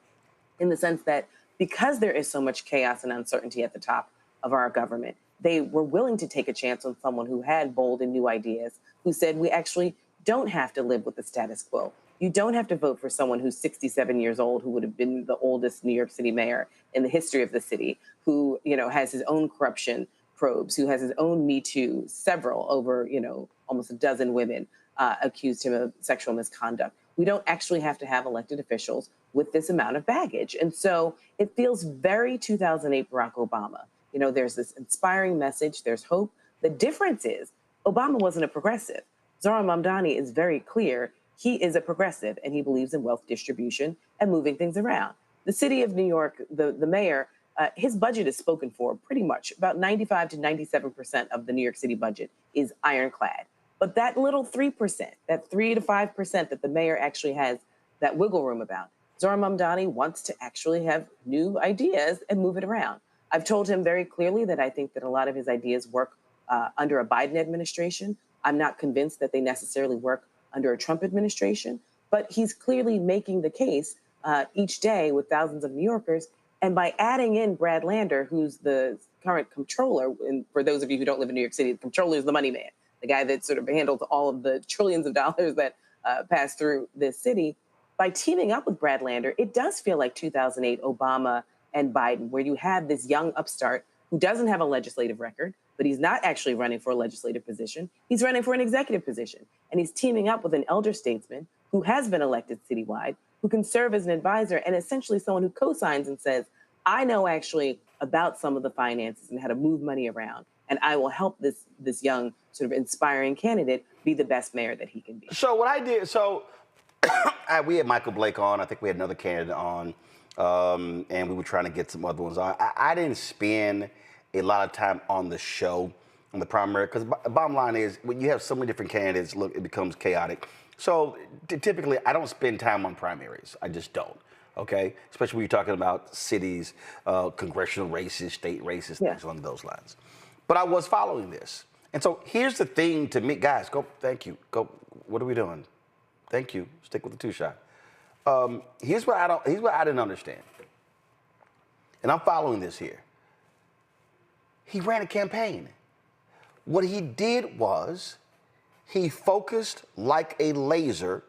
in the sense that because there is so much chaos and uncertainty at the top of our government, they were willing to take a chance on someone who had bold and new ideas, who said, we actually don't have to live with the status quo. You don't have to vote for someone who's 67 years old, who would have been the oldest New York City mayor in the history of the city, who, you know, has his own corruption probes, who has his own Me Too, several over, you know, almost a dozen women accused him of sexual misconduct. We don't actually have to have elected officials with this amount of baggage. And so it feels very 2008 Barack Obama. You know, there's this inspiring message, there's hope. The difference is Obama wasn't a progressive. Zohran Mamdani is very clear. He is a progressive, and he believes in wealth distribution and moving things around. The city of New York, the mayor, his budget is spoken for pretty much. About 95 to 97% of the New York City budget is ironclad. But that little 3%, that 3 to 5% that the mayor actually has that wiggle room about, Zohran Mamdani wants to actually have new ideas and move it around. I've told him very clearly that I think that a lot of his ideas work under a Biden administration. I'm not convinced that they necessarily work under a Trump administration, but he's clearly making the case each day with thousands of New Yorkers. And by adding in Brad Lander, who's the current comptroller, and for those of you who don't live in New York City, the comptroller is the money man, the guy that sort of handles all of the trillions of dollars that pass through this city. By teaming up with Brad Lander, it does feel like 2008 Obama and Biden, where you have this young upstart who doesn't have a legislative record, but he's not actually running for a legislative position. He's running for an executive position. And he's teaming up with an elder statesman who has been elected citywide, who can serve as an advisor and essentially someone who co-signs and says, I know actually about some of the finances and how to move money around. And I will help this young sort of inspiring candidate be the best mayor that he can be. So what I did, we had Michael Blake on. I think we had another candidate on. And we were trying to get some other ones on. I didn't spend a lot of time on the show, on the primary, because the bottom line is when you have so many different candidates, look, it becomes chaotic. So typically, I don't spend time on primaries. I just don't, okay? Especially when you're talking about cities, congressional races, state races, things along those lines. But I was following this. And so here's the thing to me, guys, thank you. What are we doing? Thank you. Stick with the 2-shot. Here's what I didn't understand. And I'm following this here. He ran a campaign. What he did was he focused like a laser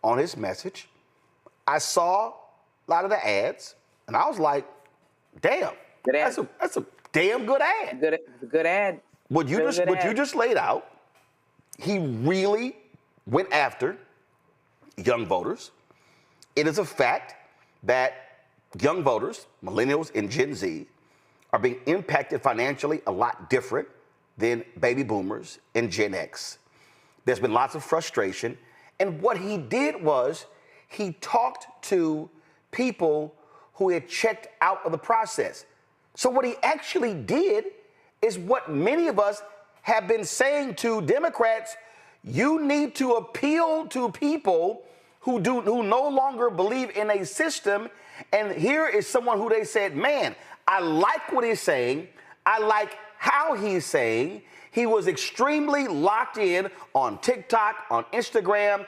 on his message. I saw a lot of the ads, and I was like, damn, good ad. That's a damn good ad. Good ad. What you just laid out, he really went after young voters. It is a fact that young voters, millennials and Gen Z, are being impacted financially a lot different than baby boomers and Gen X. There's been lots of frustration. And what he did was he talked to people who had checked out of the process. So what he actually did is what many of us have been saying to Democrats: you need to appeal to people who no longer believe in a system. And here is someone who they said, man, I like what he's saying. I like how he's saying. He was extremely locked in on TikTok, on Instagram.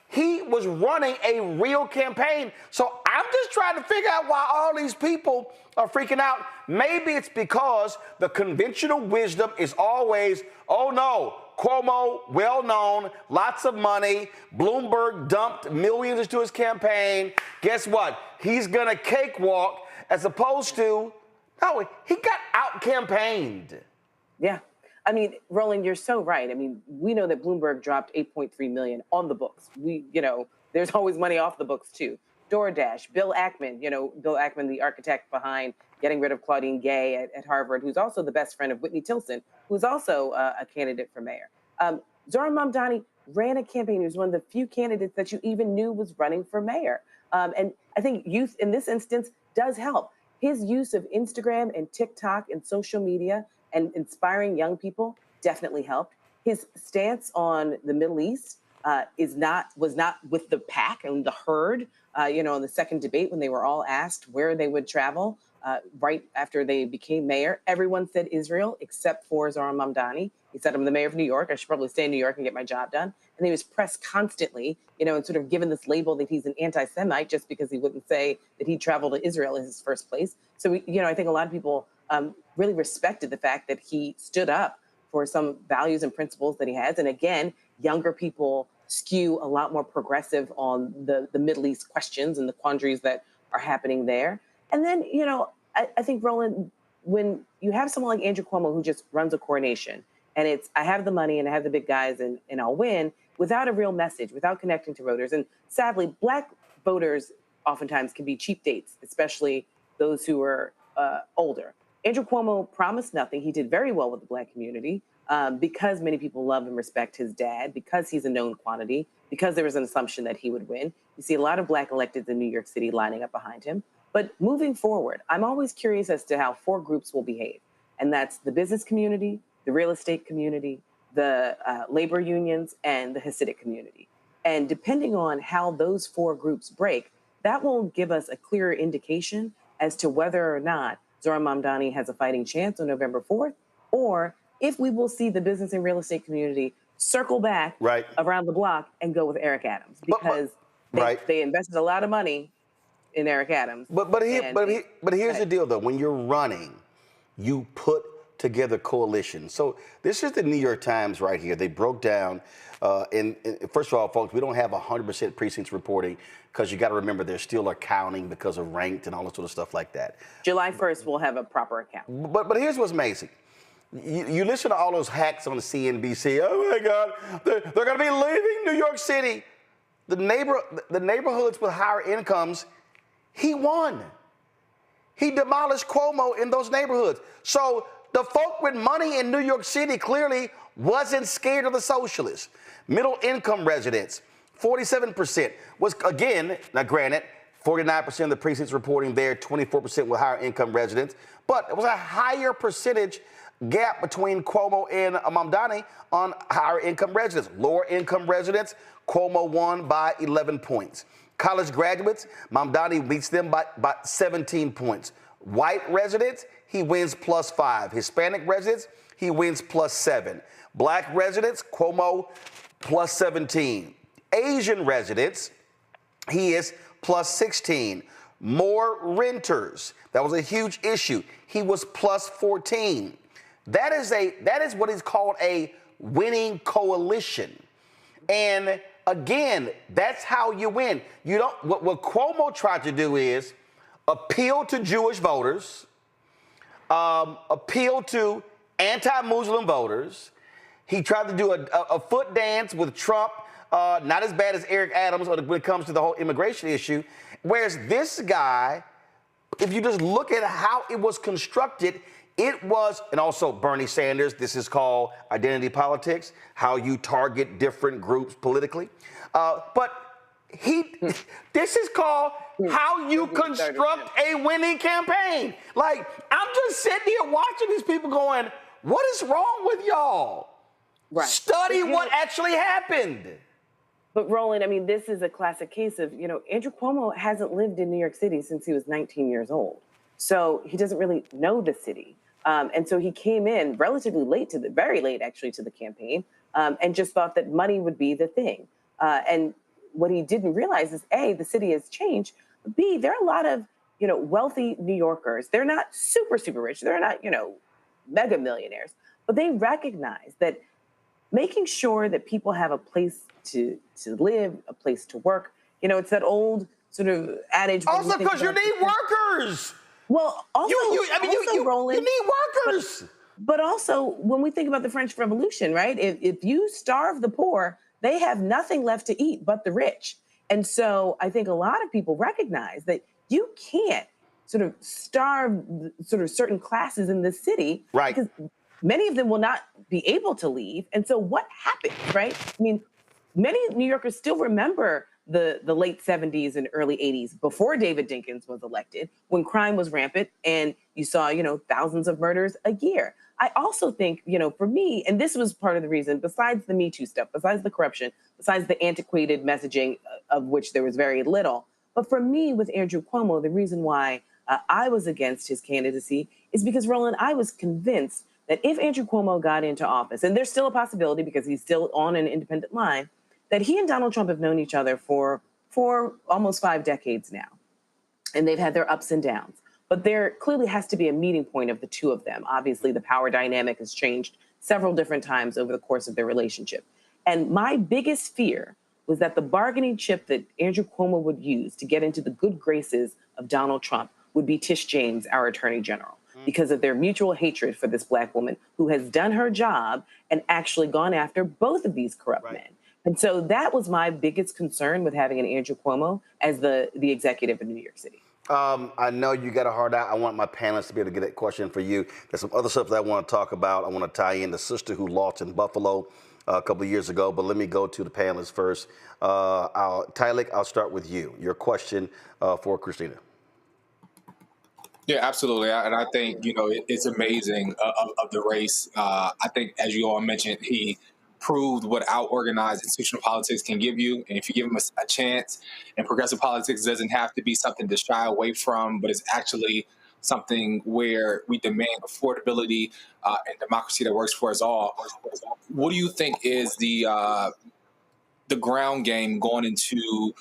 He was running a real campaign. So I'm just trying to figure out why all these people are freaking out. Maybe it's because the conventional wisdom is always, oh no, Cuomo, well-known, lots of money. Bloomberg dumped millions into his campaign. Guess what? He's going to cakewalk, as opposed to, no, he got out-campaigned. Yeah. I mean, Roland, you're so right. I mean, we know that Bloomberg dropped $8.3 million on the books. There's always money off the books, too. DoorDash, Bill Ackman, Bill Ackman, the architect behind getting rid of Claudine Gay at Harvard, who's also the best friend of Whitney Tilson, who's also a candidate for mayor. Zohran Mamdani ran a campaign. He was one of the few candidates that you even knew was running for mayor. And I think youth in this instance does help. His use of Instagram and TikTok and social media and inspiring young people definitely helped. His stance on the Middle East was not with the pack and the herd. In the second debate, when they were all asked where they would travel right after they became mayor, everyone said Israel except for Zohran Mamdani. He said, I'm the mayor of New York. I should probably stay in New York and get my job done. And he was pressed constantly, and sort of given this label that he's an anti-Semite just because he wouldn't say that he'd travel to Israel in his first place. So, I think a lot of people really respected the fact that he stood up for some values and principles that he has. And again, younger people skew a lot more progressive on the Middle East questions and the quandaries that are happening there. And then, I think, Roland, when you have someone like Andrew Cuomo who just runs a coronation, and it's, I have the money and I have the big guys and I'll win, without a real message, without connecting to voters. And sadly, Black voters oftentimes can be cheap dates, especially those who are older. Andrew Cuomo promised nothing. He did very well with the Black community because many people love and respect his dad, because he's a known quantity, because there was an assumption that he would win. You see a lot of Black electeds in New York City lining up behind him. But moving forward, I'm always curious as to how four groups will behave. And that's the business community, the real estate community, the labor unions, and the Hasidic community. And depending on how those four groups break, that will give us a clearer indication as to whether or not Zohran Mamdani has a fighting chance on November 4th, or if we will see the business and real estate community circle back around the block and go with Eric Adams, because they invested a lot of money in Eric Adams. But here's the deal, though. When you're running, you put together coalitions. So this is the New York Times right here. They broke down, first of all, folks, we don't have 100% precincts reporting because you got to remember they're still accounting because of ranked and all that sort of stuff like that. July 1st, we'll have a proper account. But here's what's amazing. You listen to all those hacks on CNBC. Oh my God, they're going to be leaving New York City. The neighborhoods with higher incomes, he won. He demolished Cuomo in those neighborhoods. So the folk with money in New York City clearly wasn't scared of the socialists. Middle income residents, 47% was, again, now granted, 49% of the precincts reporting there, 24% with higher income residents, but it was a higher percentage gap between Cuomo and Mamdani on higher income residents. Lower income residents, Cuomo won by 11 points. College graduates, Mamdani beats them by 17 points. White residents, he wins +5. Hispanic residents, he wins +7. Black residents, Cuomo +17. Asian residents, he is +16. More renters, that was a huge issue. He was +14. That is what is called a winning coalition. And again, that's how you win. You don't. What Cuomo tried to do is appeal to Jewish voters, appeal to anti-Muslim voters. He tried to do a foot dance with Trump, not as bad as Eric Adams when it comes to the whole immigration issue. Whereas this guy, if you just look at how it was constructed, it was, and also Bernie Sanders, this is called identity politics, how you target different groups politically. But this is called how you construct a winning campaign. Like, I'm just sitting here watching these people going, what is wrong with y'all? Right. Study what actually happened. But Roland, I mean, this is a classic case of, Andrew Cuomo hasn't lived in New York City since he was 19 years old. So he doesn't really know the city. And so he came in relatively late very late actually to the campaign, and just thought that money would be the thing. And what he didn't realize is A, the city has changed. B, there are a lot of, wealthy New Yorkers. They're not super, super rich. They're not, mega millionaires, but they recognize that making sure that people have a place to live, a place to work. It's that old sort of adage. Also, because you need workers. Well, also, Roland, you need workers. But also, when we think about the French Revolution, right? If you starve the poor, they have nothing left to eat but the rich. And so I think a lot of people recognize that you can't sort of starve sort of certain classes in this city. Right. Because many of them will not be able to leave. And so what happens, right? I mean, many New Yorkers still remember the late 70s and early 80s before David Dinkins was elected, when crime was rampant and you saw, thousands of murders a year. I also think, for me, and this was part of the reason, besides the Me Too stuff, besides the corruption, besides the antiquated messaging of which there was very little, but for me with Andrew Cuomo, the reason why I was against his candidacy is because, Roland, I was convinced that if Andrew Cuomo got into office, and there's still a possibility because he's still on an independent line, that he and Donald Trump have known each other for almost 5 decades now. And they've had their ups and downs. But there clearly has to be a meeting point of the two of them. Obviously, the power dynamic has changed several different times over the course of their relationship. And my biggest fear was that the bargaining chip that Andrew Cuomo would use to get into the good graces of Donald Trump would be Tish James, our attorney general, because of their mutual hatred for this Black woman who has done her job and actually gone after both of these corrupt men. And so that was my biggest concern with having an Andrew Cuomo as the executive in New York City. I know you got a hard out. I want my panelists to be able to get that question for you. There's some other stuff that I want to talk about. I want to tie in the sister who lost in Buffalo a couple of years ago, but let me go to the panelists first. Tylik, I'll start with you. Your question for Christina. Yeah, absolutely. And I think, it's amazing of the race. I think, as you all mentioned, he proved what out-organized institutional politics can give you. And if you give him a chance, and progressive politics doesn't have to be something to shy away from, but it's actually something where we demand affordability and democracy that works for us all. What do you think is the ground game going into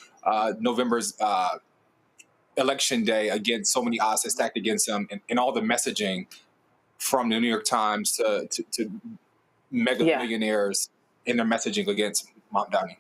November's election day against so many odds that stacked against him, and all the messaging from the New York Times to mega millionaires in their messaging against Mamdani?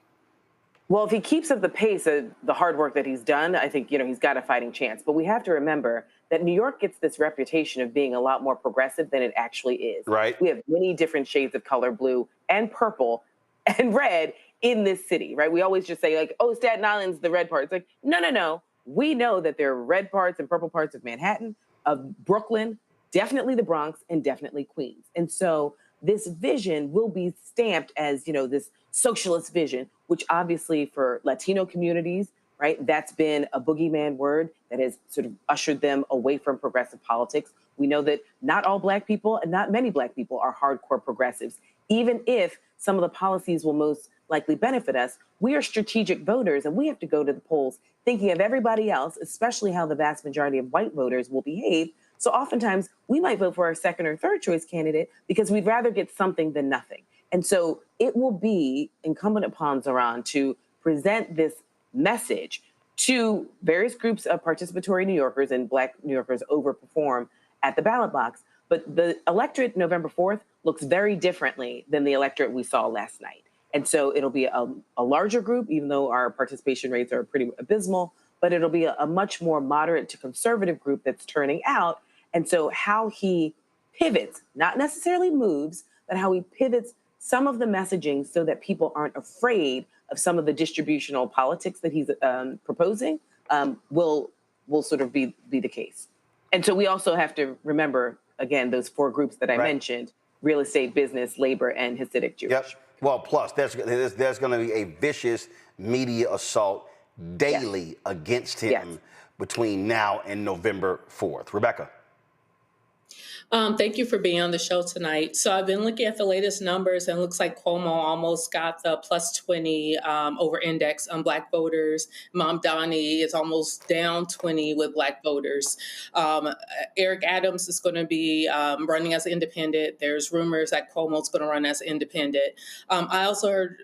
Well, if he keeps up the pace of the hard work that he's done, I think, he's got a fighting chance. But we have to remember that New York gets this reputation of being a lot more progressive than it actually is. Right. We have many different shades of color, blue and purple and red in this city, right? We always just say like, oh, Staten Island's the red part. It's like, no. We know that there are red parts and purple parts of Manhattan, of Brooklyn, definitely the Bronx, and definitely Queens. And so this vision will be stamped as, this socialist vision, which obviously for Latino communities, right, that's been a boogeyman word that has sort of ushered them away from progressive politics. We know that not all Black people and not many Black people are hardcore progressives. Even if some of the policies will most likely benefit us, we are strategic voters and we have to go to the polls thinking of everybody else, especially how the vast majority of white voters will behave. So oftentimes we might vote for our second or third choice candidate because we'd rather get something than nothing. And so it will be incumbent upon Zohran to present this message to various groups of participatory New Yorkers, and Black New Yorkers overperform at the ballot box. But the electorate November 4th looks very differently than the electorate we saw last night. And so it'll be a larger group, even though our participation rates are pretty abysmal, but it'll be a much more moderate to conservative group that's turning out. And so how he pivots, not necessarily moves, but how he pivots some of the messaging so that people aren't afraid of some of the distributional politics that he's proposing will sort of be the case. And so we also have to remember, again, those four groups that I mentioned: real estate, business, labor, and Hasidic Jewish. Yep. Well, plus there's going to be a vicious media assault daily against him between now and November 4th. Rebecca. Thank you for being on the show tonight. So I've been looking at the latest numbers, and it looks like Cuomo almost got the plus 20 over index on Black voters. Mamdani is almost down 20 with Black voters. Eric Adams is going to be running as independent. There's rumors that Cuomo's going to run as independent. I also heard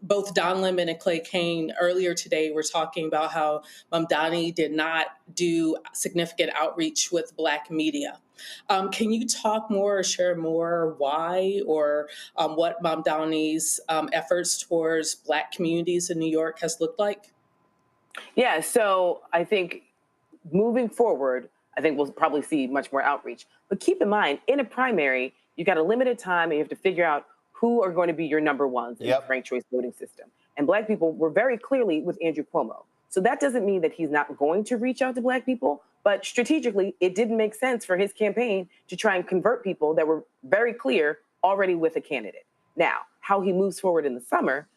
both Don Lemon and Clay Kane earlier today were talking about how Mamdani did not do significant outreach with Black media. Can you talk more or share more why or what Mamdani's efforts towards Black communities in New York has looked like? Yeah, so I think moving forward, I think we'll probably see much more outreach. But keep in mind, in a primary, you got a limited time and you have to figure out who are going to be your number ones in the ranked choice voting system. And Black people were very clearly with Andrew Cuomo. So that doesn't mean that he's not going to reach out to Black people, but strategically, it didn't make sense for his campaign to try and convert people that were very clear already with a candidate. Now, how he moves forward in the summer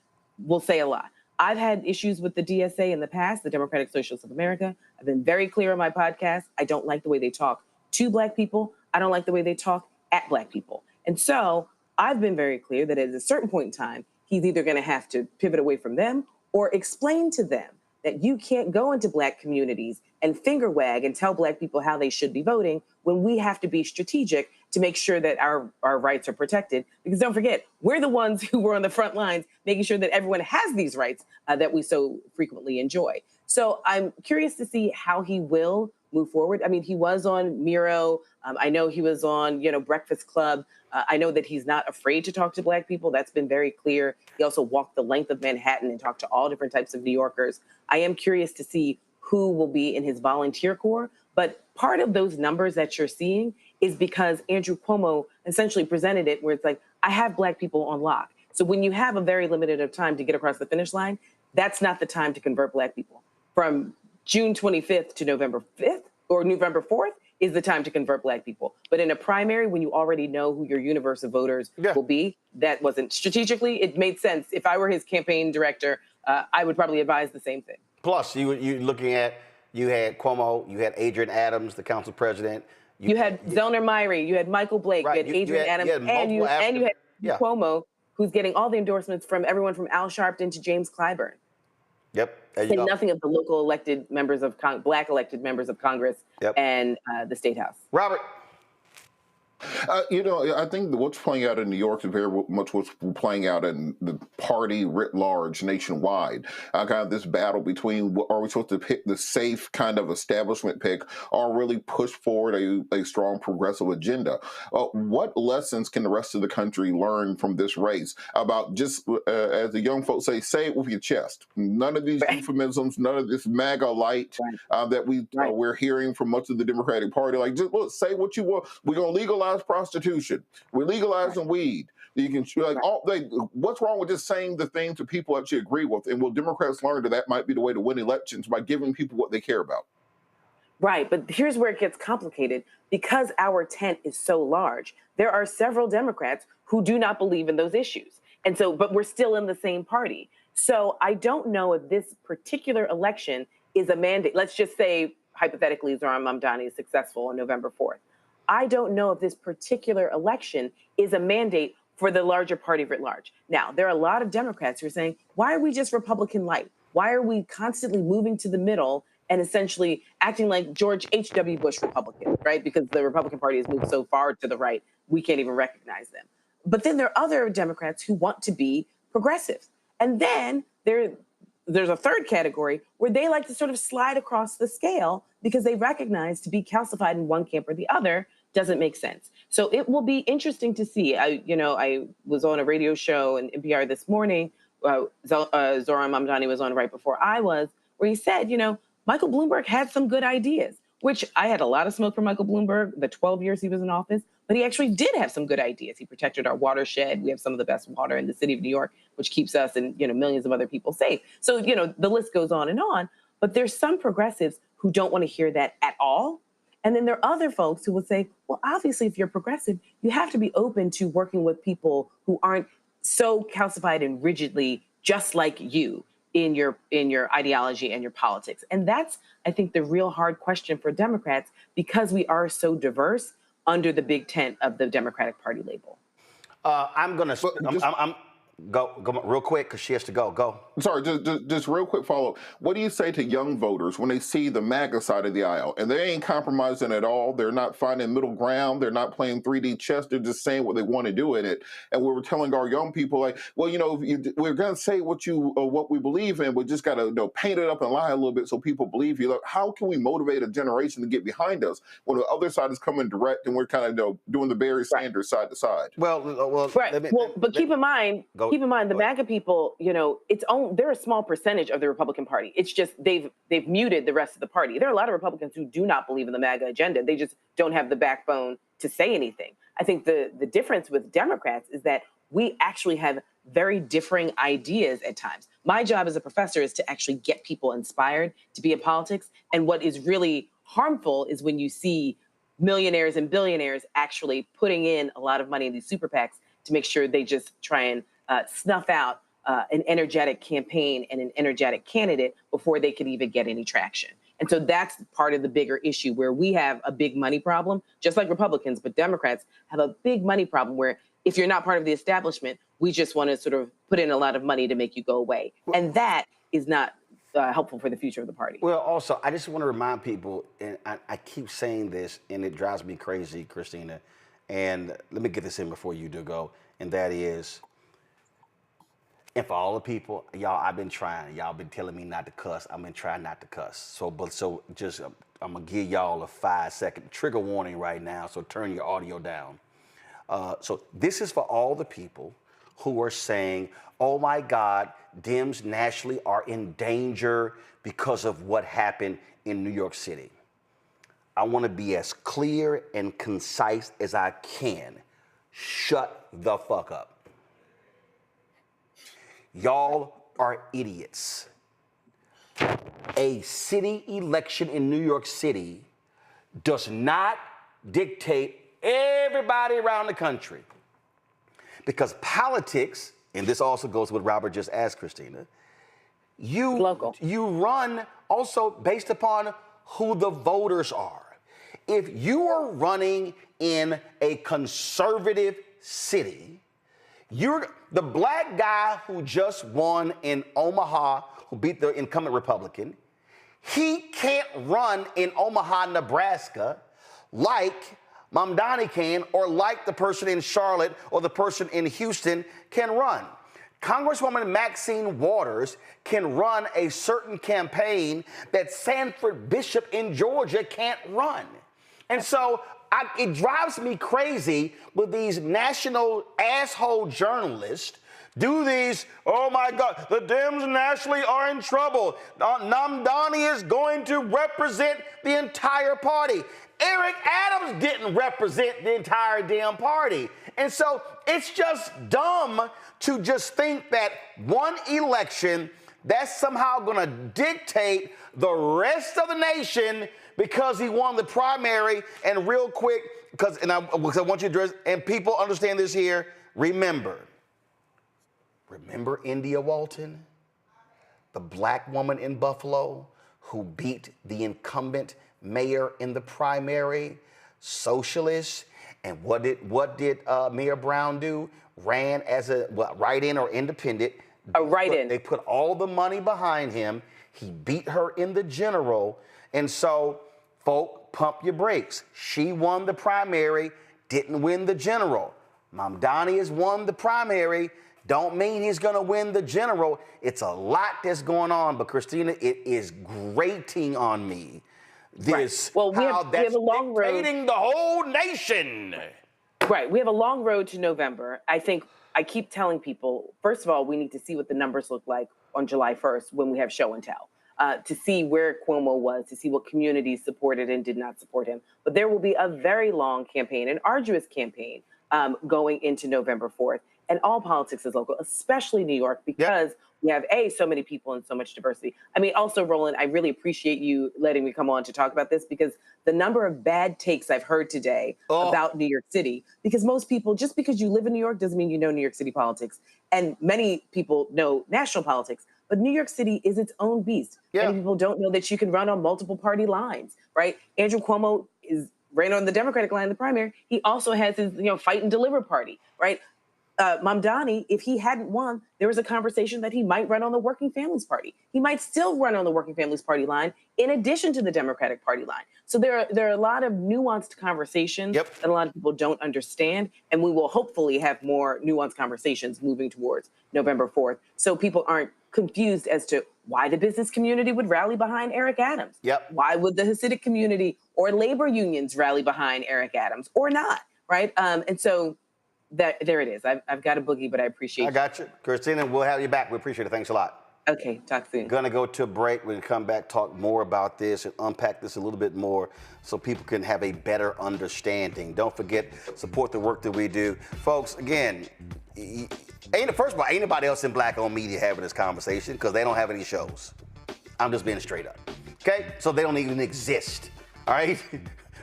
will say a lot. I've had issues with the DSA in the past, the Democratic Socialist of America. I've been very clear on my podcast. I don't like the way they talk to Black people. I don't like the way they talk at Black people. And so I've been very clear that at a certain point in time, he's either going to have to pivot away from them or explain to them that you can't go into Black communities and finger wag and tell Black people how they should be voting when we have to be strategic to make sure that our rights are protected. Because don't forget, we're the ones who were on the front lines making sure that everyone has these rights that we so frequently enjoy. So I'm curious to see how he will move forward. I mean, he was on Miro. I know he was on, Breakfast Club. I know that he's not afraid to talk to Black people. That's been very clear. He also walked the length of Manhattan and talked to all different types of New Yorkers. I am curious to see who will be in his volunteer corps. But part of those numbers that you're seeing is because Andrew Cuomo essentially presented it where it's like, I have Black people on lock. So when you have a very limited of time to get across the finish line, that's not the time to convert Black people. From June 25th to November 5th or November 4th is the time to convert Black people. But in a primary, when you already know who your universe of voters will be, that wasn't strategically, it made sense. If I were his campaign director, I would probably advise the same thing. Plus, you looking at, you had Cuomo, you had Adrian Adams, the council president. You had Zellner Myrie, you had Michael Blake, you had Adrian Adams, and you had Cuomo, who's getting all the endorsements from everyone from Al Sharpton to James Clyburn. Yep. And nothing of the local elected members of Black elected members of Congress and the State House. Robert. I think what's playing out in New York is very much what's playing out in the party writ large nationwide. Kind of this battle between, are we supposed to pick the safe kind of establishment pick or really push forward a strong progressive agenda? What lessons can the rest of the country learn from this race about just, as the young folks say it with your chest? None of these euphemisms, none of this MAGA light that we're hearing from much of the Democratic Party. Like, just say what you want. We're going to legalize prostitution. We're legalizing weed. You can what's wrong with just saying the things that people actually agree with? And will Democrats learn that might be the way to win elections by giving people what they care about? Right, but here's where it gets complicated. Because our tent is so large, there are several Democrats who do not believe in those issues. And so, but we're still in the same party. So I don't know if this particular election is a mandate. Let's just say, hypothetically, Zohran Mamdani is successful on November 4th. I don't know if this particular election is a mandate for the larger party writ large. Now, there are a lot of Democrats who are saying, why are we just Republican light? Why are we constantly moving to the middle and essentially acting like George H.W. Bush Republican, right? Because the Republican Party has moved so far to the right, we can't even recognize them. But then there are other Democrats who want to be progressive. And then there's a third category where they like to sort of slide across the scale because they recognize to be calcified in one camp or the other, doesn't make sense. So it will be interesting to see. I was on a radio show in NPR this morning. Zohran Mamdani was on right before I was, where he said, Michael Bloomberg had some good ideas, which I had a lot of smoke for Michael Bloomberg, the 12 years he was in office, but he actually did have some good ideas. He protected our watershed. We have some of the best water in the city of New York, which keeps us and, millions of other people safe. So, the list goes on, but there's some progressives who don't want to hear that at all. And then there are other folks who would say, well, obviously, if you're progressive, you have to be open to working with people who aren't so calcified and rigidly just like you in your ideology and your politics. And that's, I think, the real hard question for Democrats, because we are so diverse under the big tent of the Democratic Party label. I'm going to go real quick because she has to go. Go. Sorry, just real quick follow-up. What do you say to young voters when they see the MAGA side of the aisle and they ain't compromising at all? They're not finding middle ground. They're not playing 3D chess. They're just saying what they want to do in it. And we were telling our young people, like, well, we're going to say what we believe in, but just got to paint it up and lie a little bit so people believe you. Like, how can we motivate a generation to get behind us when the other side is coming direct and we're kind of doing the Barry Sanders side to side? But keep in mind, the MAGA people, they're a small percentage of the Republican Party. It's just they've muted the rest of the party. There are a lot of Republicans who do not believe in the MAGA agenda. They just don't have the backbone to say anything. I think the difference with Democrats is that we actually have very differing ideas at times. My job as a professor is to actually get people inspired to be in politics. And what is really harmful is when you see millionaires and billionaires actually putting in a lot of money in these super PACs to make sure they just try and snuff out an energetic campaign and an energetic candidate before they could even get any traction. And so that's part of the bigger issue where we have a big money problem, just like Republicans, but Democrats have a big money problem where if you're not part of the establishment, we just want to sort of put in a lot of money to make you go away. And that is not helpful for the future of the party. Well, also, I just want to remind people, and I keep saying this, and it drives me crazy, Christina, and let me get this in before you do go, and that is, and for all the people, y'all, I've been trying. Y'all been telling me not to cuss. I've been trying not to cuss. So I'm going to give y'all a 5-second trigger warning right now, so turn your audio down. So this is for all the people who are saying, oh my God, Dems nationally are in danger because of what happened in New York City. I want to be as clear and concise as I can. Shut the fuck up. Y'all are idiots. A city election in New York City does not dictate everybody around the country. Because politics, and this also goes with what Robert just asked Christina, you run also based upon who the voters are. If you are running in a conservative city, you're the black guy who just won in Omaha, who beat the incumbent Republican. He can't run in Omaha, Nebraska, like Mamdani can, or like the person in Charlotte or the person in Houston can run. Congresswoman Maxine Waters can run a certain campaign that Sanford Bishop in Georgia can't run. And so it drives me crazy with these national asshole journalists do these, oh my God, the Dems nationally are in trouble. Mamdani is going to represent the entire party. Eric Adams didn't represent the entire damn party. And so it's just dumb to just think that one election, that's somehow going to dictate the rest of the nation because he won the primary. And real quick, because I want you to address, and people understand this here, remember India Walton, the black woman in Buffalo who beat the incumbent mayor in the primary, socialist, and what did Mayor Brown do? Ran as a write-in or independent. A write-in. They put all the money behind him. He beat her in the general, and so, folk, pump your brakes. She won the primary, didn't win the general. Mamdani has won the primary. Don't mean he's going to win the general. It's a lot that's going on, but Christina, it is grating on me this, Well, we how have that's a long road. dictating the whole nation. Right. We have a long road to November. I think I keep telling people, first of all, we need to see what the numbers look like on July 1st when we have show and tell, to see where Cuomo was, to see what communities supported and did not support him. But there will be a very long campaign, an arduous campaign, going into November 4th. And all politics is local, especially New York, because we have, so many people and so much diversity. I mean, also, Roland, I really appreciate you letting me come on to talk about this, because the number of bad takes I've heard today about New York City, because most people, just because you live in New York doesn't mean you know New York City politics. And many people know national politics, but New York City is its own beast. Many people don't know that you can run on multiple party lines, right? Andrew Cuomo ran on the Democratic line in the primary. He also has his, fight and deliver party, right? Mamdani, if he hadn't won, there was a conversation that he might run on the Working Families Party. He might still run on the Working Families Party line in addition to the Democratic Party line. So there are a lot of nuanced conversations that a lot of people don't understand, and we will hopefully have more nuanced conversations moving towards November 4th, so people aren't confused as to why the business community would rally behind Eric Adams. Why would the Hasidic community or labor unions rally behind Eric Adams or not, right? And so there it is. I've got a boogie, but I appreciate it. I got you. Christina, we'll have you back. We appreciate it. Thanks a lot. Okay, talk soon. Gonna go to a break. We're gonna come back, talk more about this and unpack this a little bit more so people can have a better understanding. Don't forget, support the work that we do. Folks, again, first of all, ain't nobody else in black-owned media having this conversation because they don't have any shows. I'm just being straight up. Okay? So they don't even exist. All right?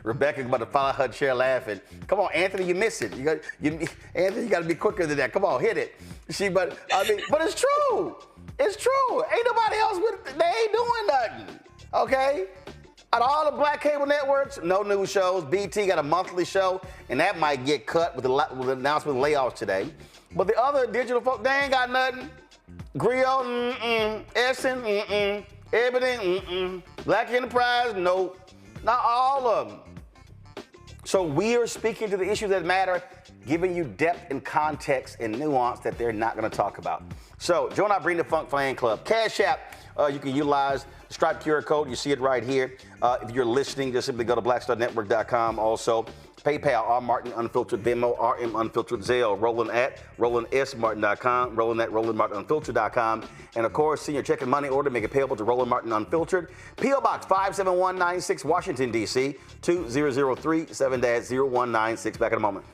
Rebecca about to follow her chair laughing. Come on, Anthony, you miss it. Anthony, you got to be quicker than that. Come on, hit it. But it's true. It's true. Ain't nobody else they ain't doing nothing. Okay? Out of all the black cable networks, no news shows. BT got a monthly show, and that might get cut with the announcement of layoffs today. But the other digital folks, they ain't got nothing. Griot, Essen, everything, Black Enterprise, nope. Not all of them. So we are speaking to the issues that matter, giving you depth and context and nuance that they're not going to talk about. So join our Bring the Funk Fan Club. Cash App, you can utilize the Stripe QR code. You see it right here. If you're listening, just simply go to blackstarnetwork.com. Also, PayPal, R. Martin Unfiltered, Venmo, RM Unfiltered, Zelle, Roland at RolandSMartin.com, Roland at RolandMartinUnfiltered.com. And of course, send your check and money order, make it payable to Roland Martin Unfiltered. P.O. Box 57196, Washington, D.C., 2003 7-0196. Back in a moment.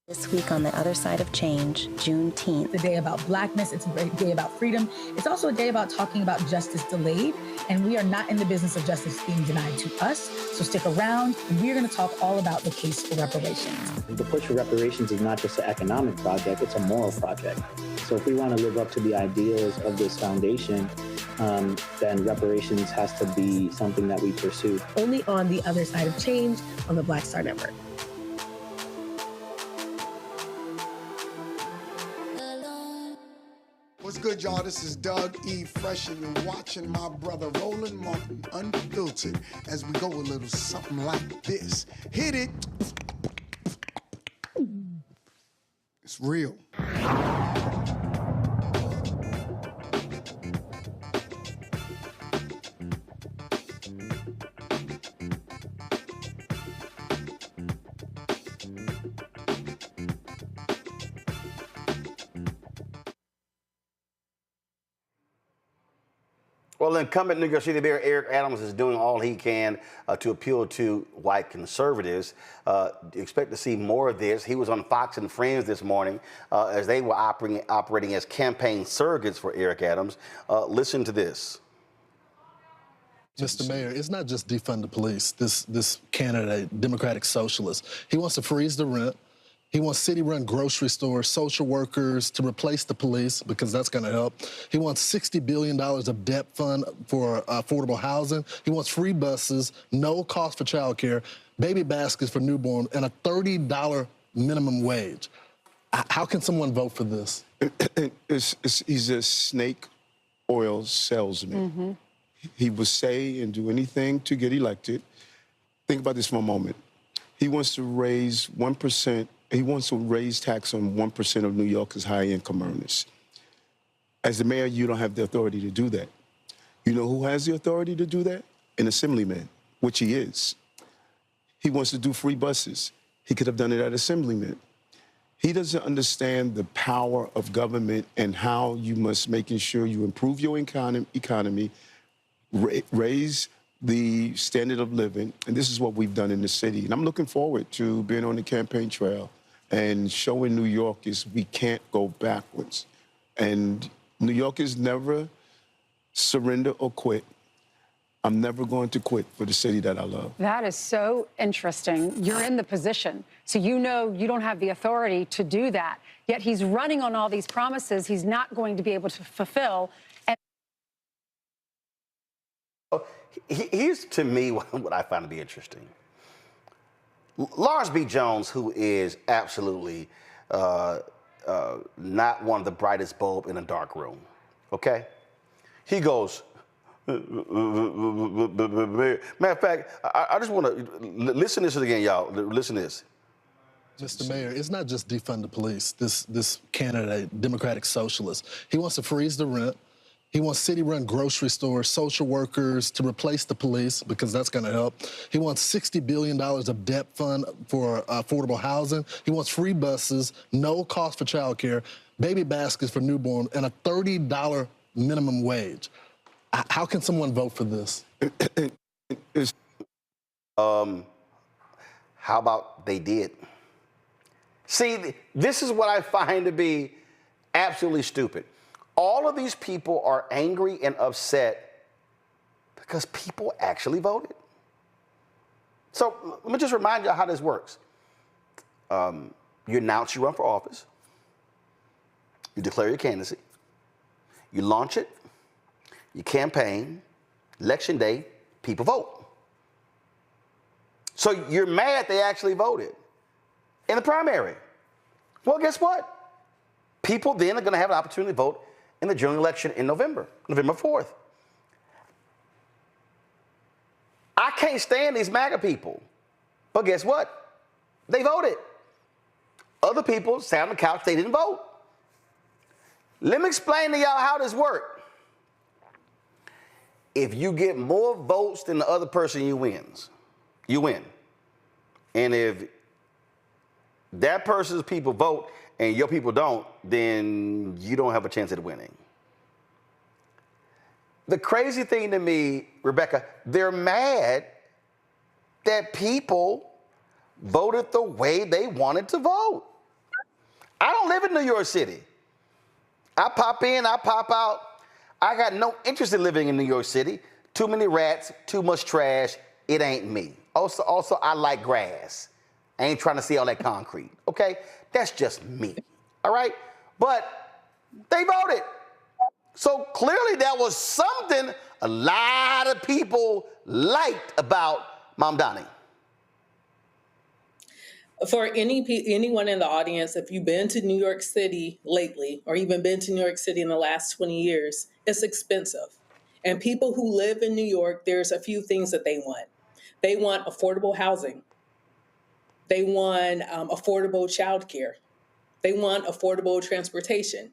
This week on The Other Side of Change, Juneteenth. It's a day about blackness. It's a day about freedom. It's also a day about talking about justice delayed. And we are not in the business of justice being denied to us. So stick around, and we're going to talk all about the case for reparations. The push for reparations is not just an economic project, it's a moral project. So if we want to live up to the ideals of this foundation, then reparations has to be something that we pursue. Only on The Other Side of Change on the Black Star Network. What's good, y'all? This is Doug E. Fresh, and you're watching my brother Roland Martin Unfiltered as we go a little something like this. Hit it. It's real. Well, incumbent New York City Mayor Eric Adams is doing all he can to appeal to white conservatives. Expect to see more of this. He was on Fox and Friends this morning as they were operating as campaign surrogates for Eric Adams. Listen to this. Mr. Mayor, it's not just defund the police, this candidate, Democratic Socialist. He wants to freeze the rent. He wants city-run grocery stores, social workers to replace the police because that's going to help. He wants $60 billion of debt fund for affordable housing. He wants free buses, no cost for childcare, baby baskets for newborn, and a $30 minimum wage. How can someone vote for this? He's a snake oil salesman. Mm-hmm. He will say and do anything to get elected. Think about this for a moment. He wants to raise 1%. He wants to raise tax on 1% of New Yorkers' high-income earners. As the mayor, you don't have the authority to do that. You know who has the authority to do that? An assemblyman, which he is. He wants to do free buses. He could have done it at assemblyman. He doesn't understand the power of government and how you must making sure you improve your economy, raise the standard of living, and this is what we've done in the city. And I'm looking forward to being on the campaign trail and showing New Yorkers we can't go backwards. And New Yorkers never surrender or quit. I'm never going to quit for the city that I love. That is so interesting. You're in the position, so you know you don't have the authority to do that. Yet he's running on all these promises he's not going to be able to fulfill. And here's, to me, what I find to be interesting. Lawrence B. Jones, who is absolutely not one of the brightest bulb in a dark room, okay? He goes, matter of fact, I just want to listen to this again, y'all. Listen to this. Mr. Mayor, it's not just defund the police. This candidate, Democratic Socialist, he wants to freeze the rent. He wants city-run grocery stores, social workers to replace the police because that's going to help. He wants $60 billion of debt fund for affordable housing. He wants free buses, no cost for childcare, baby baskets for newborn, and a $30 minimum wage. How can someone vote for this? How about they did? See, this is what I find to be absolutely stupid. All of these people are angry and upset because people actually voted. So let me just remind you how this works. You announce you run for office. You declare your candidacy. You launch it. You campaign. Election day, people vote. So you're mad they actually voted in the primary. Well, guess what? People then are going to have an opportunity to vote in the general election in November 4th. I can't stand these MAGA people. But guess what? They voted. Other people sat on the couch, they didn't vote. Let me explain to y'all how this works. If you get more votes than the other person, you win. And if that person's people vote and your people don't, then you don't have a chance at winning. The crazy thing to me, Rebecca, they're mad that people voted the way they wanted to vote. I don't live in New York City. I pop in, I pop out. I got no interest in living in New York City. Too many rats, too much trash. It ain't me. Also, I like grass. I ain't trying to see all that concrete, okay? That's just me, all right? But they voted. So clearly there was something a lot of people liked about Mamdani. For anyone in the audience, if you've been to New York City lately, or even been to New York City in the last 20 years, it's expensive. And people who live in New York, there's a few things that they want. They want affordable housing. They want affordable childcare. They want affordable transportation.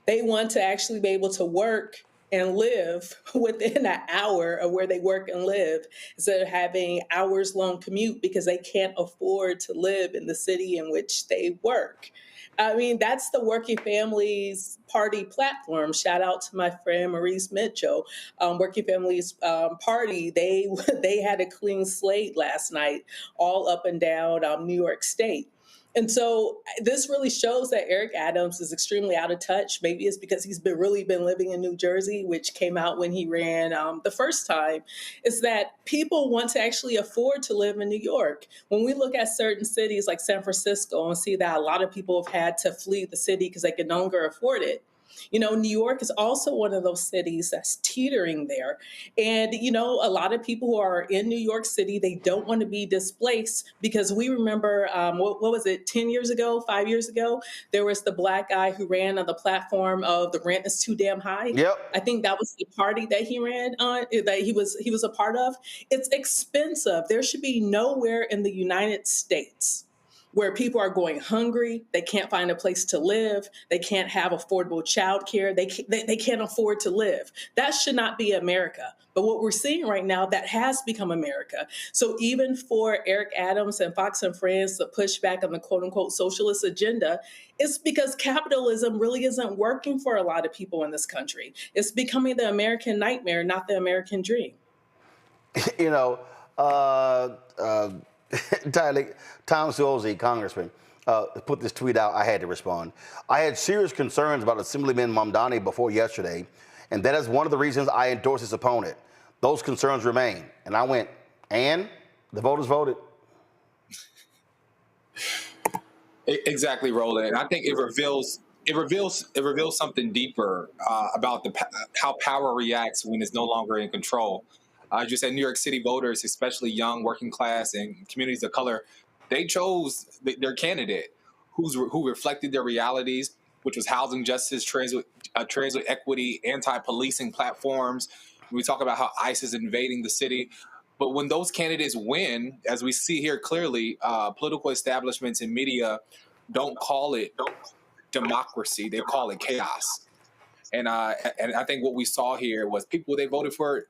They want to actually be able to work and live within an hour of where they work and live instead of having hours-long commute because they can't afford to live in the city in which they work. I mean, that's the Working Families Party platform. Shout out to my friend Maurice Mitchell. Working Families Party, they had a clean slate last night, all up and down New York State. And so this really shows that Eric Adams is extremely out of touch. Maybe it's because he's really been living in New Jersey, which came out when he ran the first time, is that people want to actually afford to live in New York. When we look at certain cities like San Francisco and see that a lot of people have had to flee the city because they can no longer afford it, you know, New York is also one of those cities that's teetering there. And, you know, a lot of people who are in New York City, they don't want to be displaced because we remember, what was it, 10 years ago, 5 years ago, there was the black guy who ran on the platform of the rent is too damn high. Yep. I think that was the party that he ran on, that he was a part of. It's expensive. There should be nowhere in the United States where people are going hungry, they can't find a place to live, they can't have affordable childcare, they can't afford to live. That should not be America. But what we're seeing right now, that has become America. So even for Eric Adams and Fox and Friends to push back on the quote unquote socialist agenda, it's because capitalism really isn't working for a lot of people in this country. It's becoming the American nightmare, not the American dream. You know, Tom Suozzi, Congressman, put this tweet out. I had to respond. I had serious concerns about Assemblyman Mamdani before yesterday, and that is one of the reasons I endorsed his opponent. Those concerns remain. And I went, and the voters voted. Exactly, Roland. And I think it reveals something deeper about how power reacts when it's no longer in control. As you said, New York City voters, especially young, working class, and communities of color, they chose their candidate who reflected their realities, which was housing justice, transit equity, anti-policing platforms. We talk about how ICE is invading the city. But when those candidates win, as we see here clearly, political establishments and media don't call it democracy. They call it chaos. And I think what we saw here was people they voted for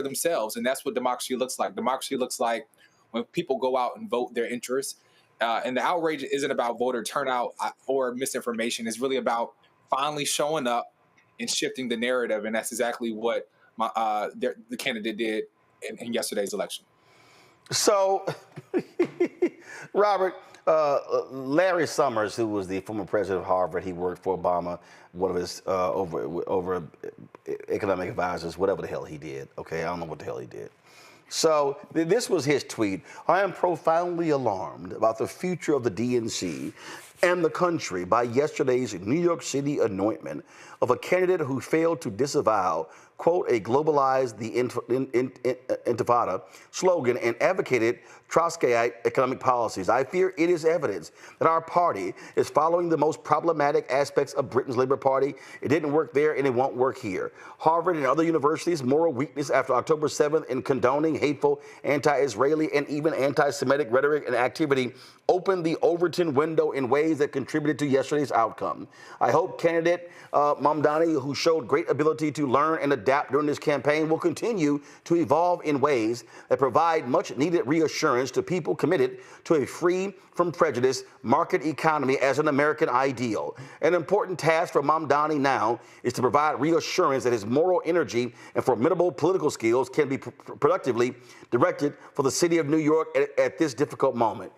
themselves. And that's what democracy looks like. Democracy looks like when people go out and vote their interests. And the outrage isn't about voter turnout or misinformation. It's really about finally showing up and shifting the narrative. And that's exactly what the candidate did in yesterday's election. So, Robert, Larry Summers, who was the former president of Harvard, he worked for Obama, one of his over economic advisors, whatever the hell he did. Okay, I don't know what the hell he did. So this was his tweet. I am profoundly alarmed about the future of the DNC and the country by yesterday's New York City anointment of a candidate who failed to disavow, quote, a globalized the intifada slogan and advocated Trotskyite economic policies. I fear it is evidence that our party is following the most problematic aspects of Britain's Labour Party. It didn't work there and it won't work here. Harvard and other universities' moral weakness after October 7th in condoning hateful anti-Israeli and even anti-Semitic rhetoric and activity opened the Overton window in ways that contributed to yesterday's outcome. I hope candidate Mamdani, who showed great ability to learn and adapt during this campaign, will continue to evolve in ways that provide much needed reassurance to people committed to a free from prejudice market economy as an American ideal. An important task for Mamdani now is to provide reassurance that his moral energy and formidable political skills can be productively directed for the city of New York at this difficult moment.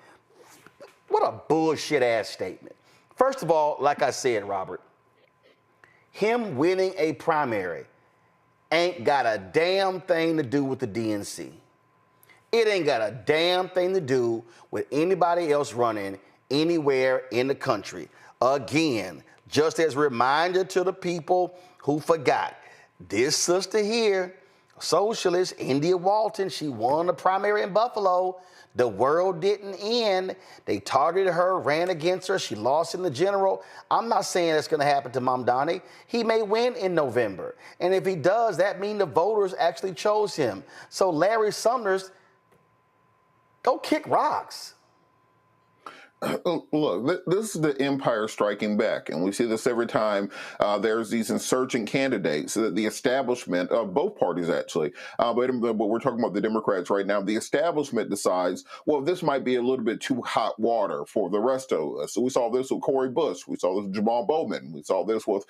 What a bullshit ass statement. First of all, like I said, Robert, him winning a primary ain't got a damn thing to do with the DNC. It ain't got a damn thing to do with anybody else running anywhere in the country. Again, just as a reminder to the people who forgot, this sister here, socialist, India Walton, she won the primary in Buffalo. The world didn't end. They targeted her, ran against her. She lost in the general. I'm not saying that's going to happen to Mamdani. He may win in November. And if he does, that means the voters actually chose him. So Larry Summers, go kick rocks. Look, this is the empire striking back, and we see this every time there's these insurgent candidates, the establishment of both parties, actually. But we're talking about the Democrats right now. The establishment decides, well, this might be a little bit too hot water for the rest of us. So we saw this with Cori Bush. We saw this with Jamal Bowman. We saw this with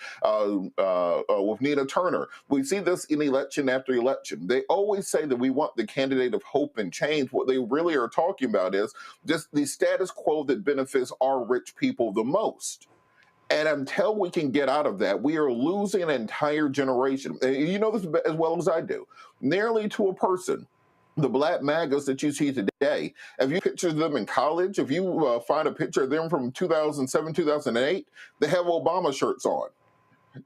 Nina Turner. We see this in election after election. They always say that we want the candidate of hope and change. What they really are talking about is just the status quo that benefits our rich people the most. And until we can get out of that, we are losing an entire generation. You know this as well as I do. Nearly to a person, the black MAGAs that you see today, if you picture them in college, if you find a picture of them from 2007, 2008, they have Obama shirts on.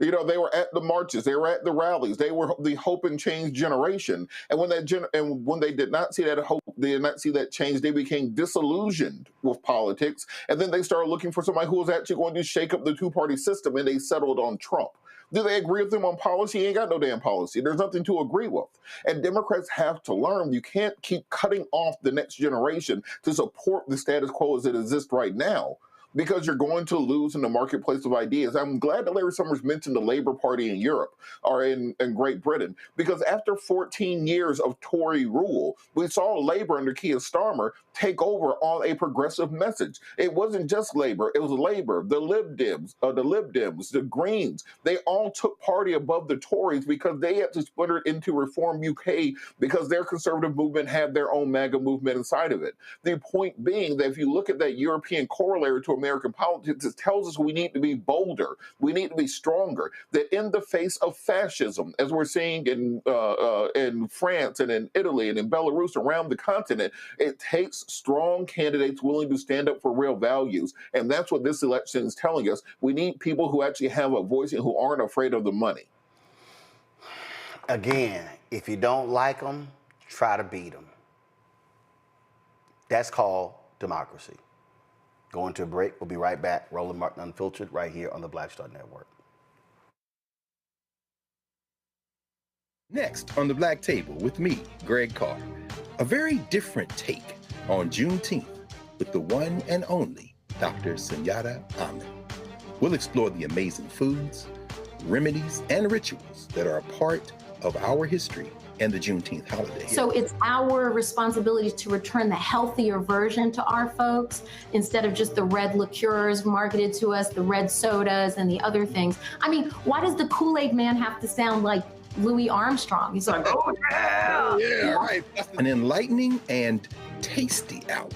You know, they were at the marches, they were at the rallies, they were the hope and change generation. And when they did not see that hope, they did not see that change, they became disillusioned with politics. And then they started looking for somebody who was actually going to shake up the two-party system, and they settled on Trump. Do they agree with him on policy? He ain't got no damn policy. There's nothing to agree with. And Democrats have to learn you can't keep cutting off the next generation to support the status quo as it exists right now, because you're going to lose in the marketplace of ideas. I'm glad that Larry Summers mentioned the Labour Party in Europe or in Great Britain, because after 14 years of Tory rule, we saw Labour under Keir Starmer take over on a progressive message. It wasn't just Labour, it was Labour, the Lib Dems, the Greens. They all took party above the Tories because they had to splinter into Reform UK because their conservative movement had their own MAGA movement inside of it. The point being that if you look at that European corollary to American politics, it tells us we need to be bolder, we need to be stronger, that in the face of fascism, as we're seeing in France and in Italy and in Belarus around the continent, it takes strong candidates willing to stand up for real values. And that's what this election is telling us. We need people who actually have a voice and who aren't afraid of the money. Again, if you don't like them, try to beat them. That's called democracy. Going to a break. We'll be right back. Roland Martin Unfiltered right here on the Black Star Network. Next on the Black Table with me, Greg Carr. A very different take on Juneteenth with the one and only Dr. Sunyata Ahmed. We'll explore the amazing foods, remedies, and rituals that are a part of our history and the Juneteenth holiday. So it's our responsibility to return the healthier version to our folks instead of just the red liqueurs marketed to us, the red sodas and the other things. I mean, why does the Kool-Aid man have to sound like Louis Armstrong? He's like, oh yeah! Oh, yeah, right. An enlightening and tasty hour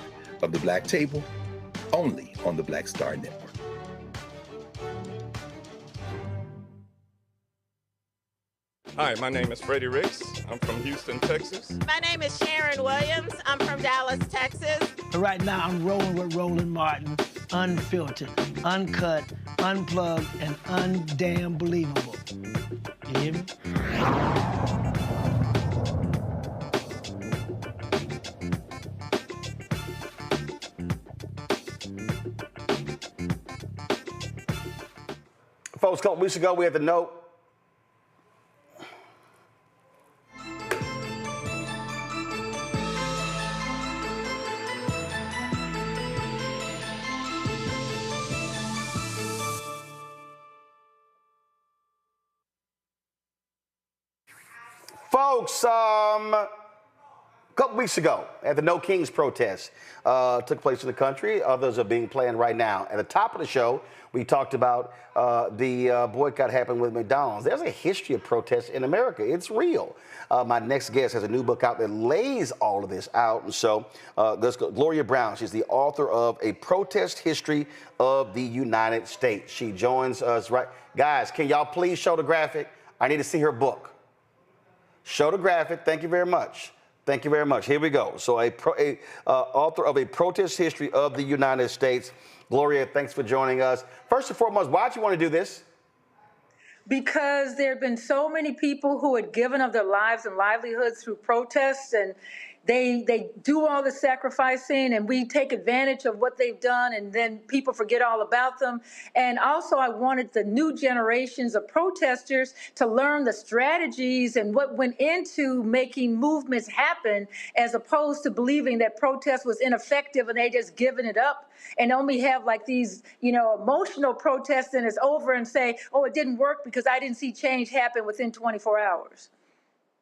of the Black Table, only on the Black Star Network. Hi, my name is Freddie Ricks. I'm from Houston, Texas. My name is Sharon Williams. I'm from Dallas, Texas. Right now, I'm rolling with Roland Martin, unfiltered, uncut, unplugged, and undamn believable. You hear me? Folks, a couple weeks ago, we had the note. Folks, a couple weeks ago, at the No Kings protest took place in the country. Others are being planned right now. At the top of the show, we talked about the boycott happened with McDonald's. There's a history of protests in America. It's real. My next guest has a new book out that lays all of this out. And so let's go. Gloria Brown, she's the author of A Protest History of the United States. She joins us right. Guys, can y'all please show the graphic? I need to see her book. Show the graphic. Thank you very much. Thank you very much. Here we go. So author of A Protest History of the United States. Gloria, thanks for joining us. First and foremost, why'd you want to do this? Because there have been so many people who had given of their lives and livelihoods through protests, and they do all the sacrificing, and we take advantage of what they've done, and then people forget all about them. And also I wanted the new generations of protesters to learn the strategies and what went into making movements happen, as opposed to believing that protest was ineffective and they just given it up and only have like these, emotional protests, and it's over and say, oh, it didn't work because I didn't see change happen within 24 hours.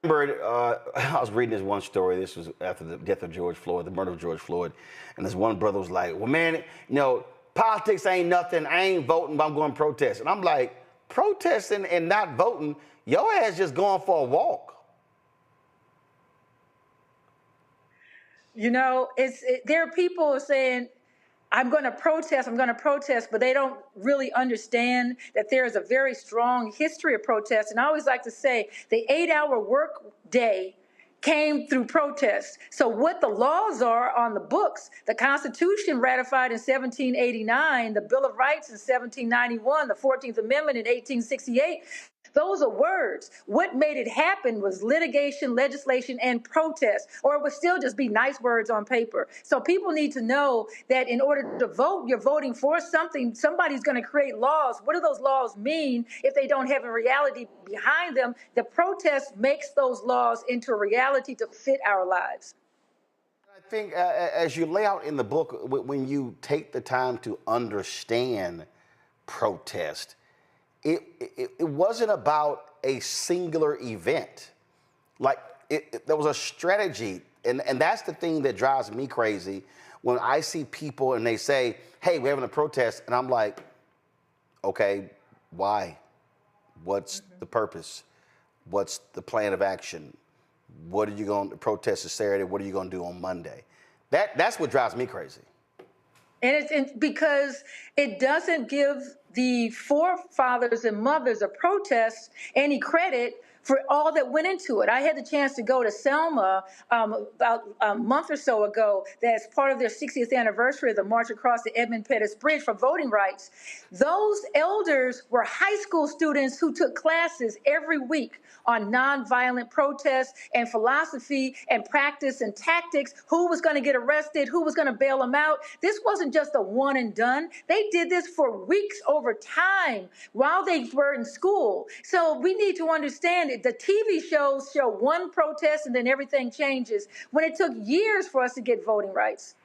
I was reading this one story. This was after the death of George Floyd, the murder of George Floyd. And this one brother was like, well, man, politics ain't nothing. I ain't voting, but I'm going to protest. And I'm like, protesting and not voting, your ass just going for a walk. There are people saying, I'm going to protest, but they don't really understand that there is a very strong history of protest. And I always like to say the 8-hour work day came through protests. So what the laws are on the books, the Constitution ratified in 1789, the Bill of Rights in 1791, the 14th Amendment in 1868, Those are words. What made it happen was litigation, legislation, and protest, or it would still just be nice words on paper. So people need to know that in order to vote, you're voting for something. Somebody's going to create laws. What do those laws mean if they don't have a reality behind them? The protest makes those laws into a reality to fit our lives. I think as you lay out in the book, when you take the time to understand protest, it wasn't about a singular event. Like, there was a strategy. And that's the thing that drives me crazy when I see people and they say, hey, we're having a protest. And I'm like, okay, why? What's the purpose? What's the plan of action? What are you going to protest this Saturday? What are you going to do on Monday? That's what drives me crazy. And it's because it doesn't give the forefathers and mothers of protest any credit for all that went into it. I had the chance to go to Selma about a month or so ago. That's part of their 60th anniversary of the March Across the Edmund Pettus Bridge for voting rights. Those elders were high school students who took classes every week on nonviolent protests and philosophy and practice and tactics, who was going to get arrested, who was going to bail them out. This wasn't just a one and done. They did this for weeks over time while they were in school. So we need to understand it. The TV shows show one protest and then everything changes, when it took years for us to get voting rights.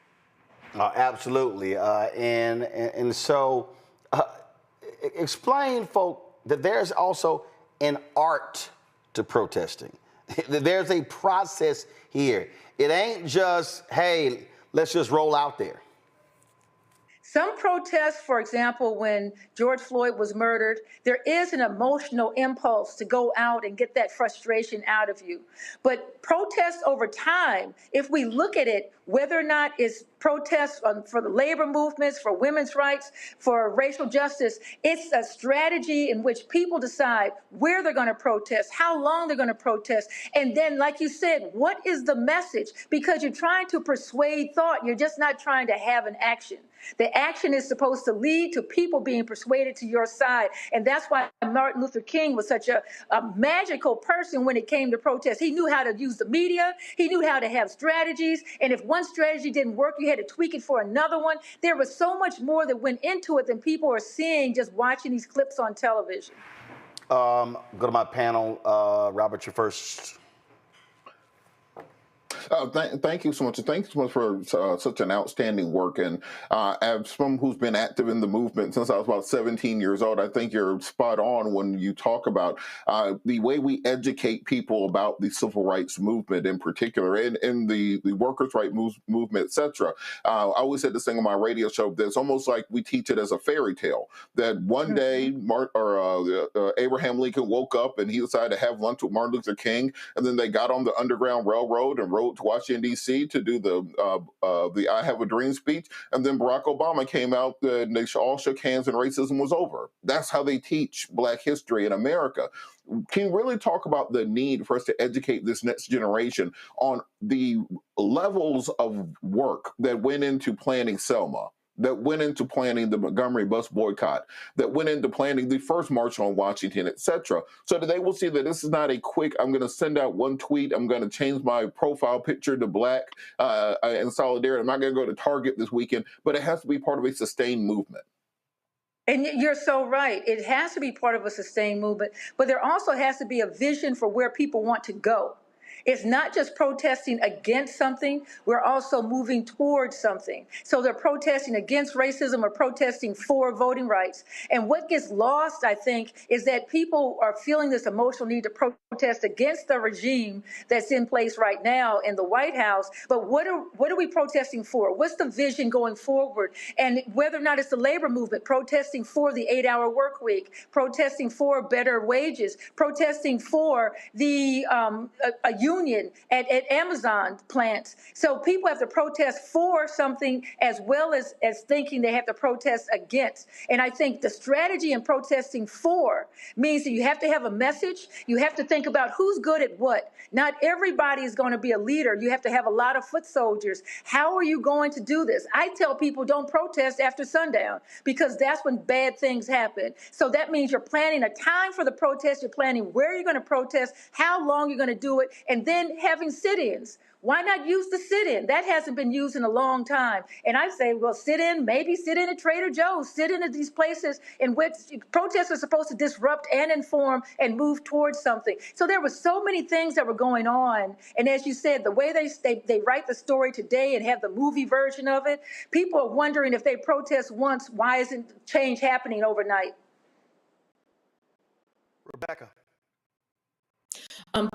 Absolutely. And so explain, folk, that there's also an art to protesting. There's a process here. It ain't just, hey, let's just roll out there. Some protests, for example, when George Floyd was murdered, there is an emotional impulse to go out and get that frustration out of you. But protests over time, if we look at it, whether or not it's protests for the labor movements, for women's rights, for racial justice, it's a strategy in which people decide where they're going to protest, how long they're going to protest, and then, like you said, what is the message? Because you're trying to persuade thought. You're just not trying to have an action. The action is supposed to lead to people being persuaded to your side. And that's why Martin Luther King was such a magical person when it came to protest. He knew how to use the media. He knew how to have strategies. And if one strategy didn't work, you had to tweak it for another one. There was so much more that went into it than people are seeing just watching these clips on television. Go to my panel. Robert, you're first. Thank you so much. Thank you so much for such an outstanding work. And as someone who's been active in the movement since I was about 17 years old, I think you're spot on when you talk about the way we educate people about the civil rights movement in particular, and the workers' rights movement, etc. I always said this thing on my radio show that it's almost like we teach it as a fairy tale, that one day Abraham Lincoln woke up and he decided to have lunch with Martin Luther King, and then they got on the Underground Railroad and rode to Washington, D.C. to do the I Have a Dream speech. And then Barack Obama came out and they all shook hands and racism was over. That's how they teach Black history in America. Can you really talk about the need for us to educate this next generation on the levels of work that went into planning Selma, that went into planning the Montgomery bus boycott, that went into planning the first march on Washington, etc., so that they will see that this is not a quick, I'm going to send out one tweet, I'm going to change my profile picture to Black in solidarity, I'm not going to go to Target this weekend, but it has to be part of a sustained movement. And you're so right. It has to be part of a sustained movement, but there also has to be a vision for where people want to go. It's not just protesting against something, we're also moving towards something. So they're protesting against racism or protesting for voting rights. And what gets lost, I think, is that people are feeling this emotional need to protest against the regime that's in place right now in the White House. But what are we protesting for? What's the vision going forward? And whether or not it's the labor movement, protesting for the 8-hour work week, protesting for better wages, protesting for the a union at Amazon plants. So people have to protest for something as well as thinking they have to protest against. And I think the strategy in protesting for means that you have to have a message. You have to think about who's good at what. Not everybody is going to be a leader. You have to have a lot of foot soldiers. How are you going to do this? I tell people don't protest after sundown because that's when bad things happen. So that means you're planning a time for the protest. You're planning where you're going to protest, how long you're going to do it, and then having sit-ins. Why not use the sit-in? That hasn't been used in a long time. And I say, well, maybe sit in at Trader Joe's, sit in at these places in which protests are supposed to disrupt and inform and move towards something. So there were so many things that were going on. And as you said, the way they write the story today and have the movie version of it, people are wondering if they protest once, why isn't change happening overnight? Rebecca.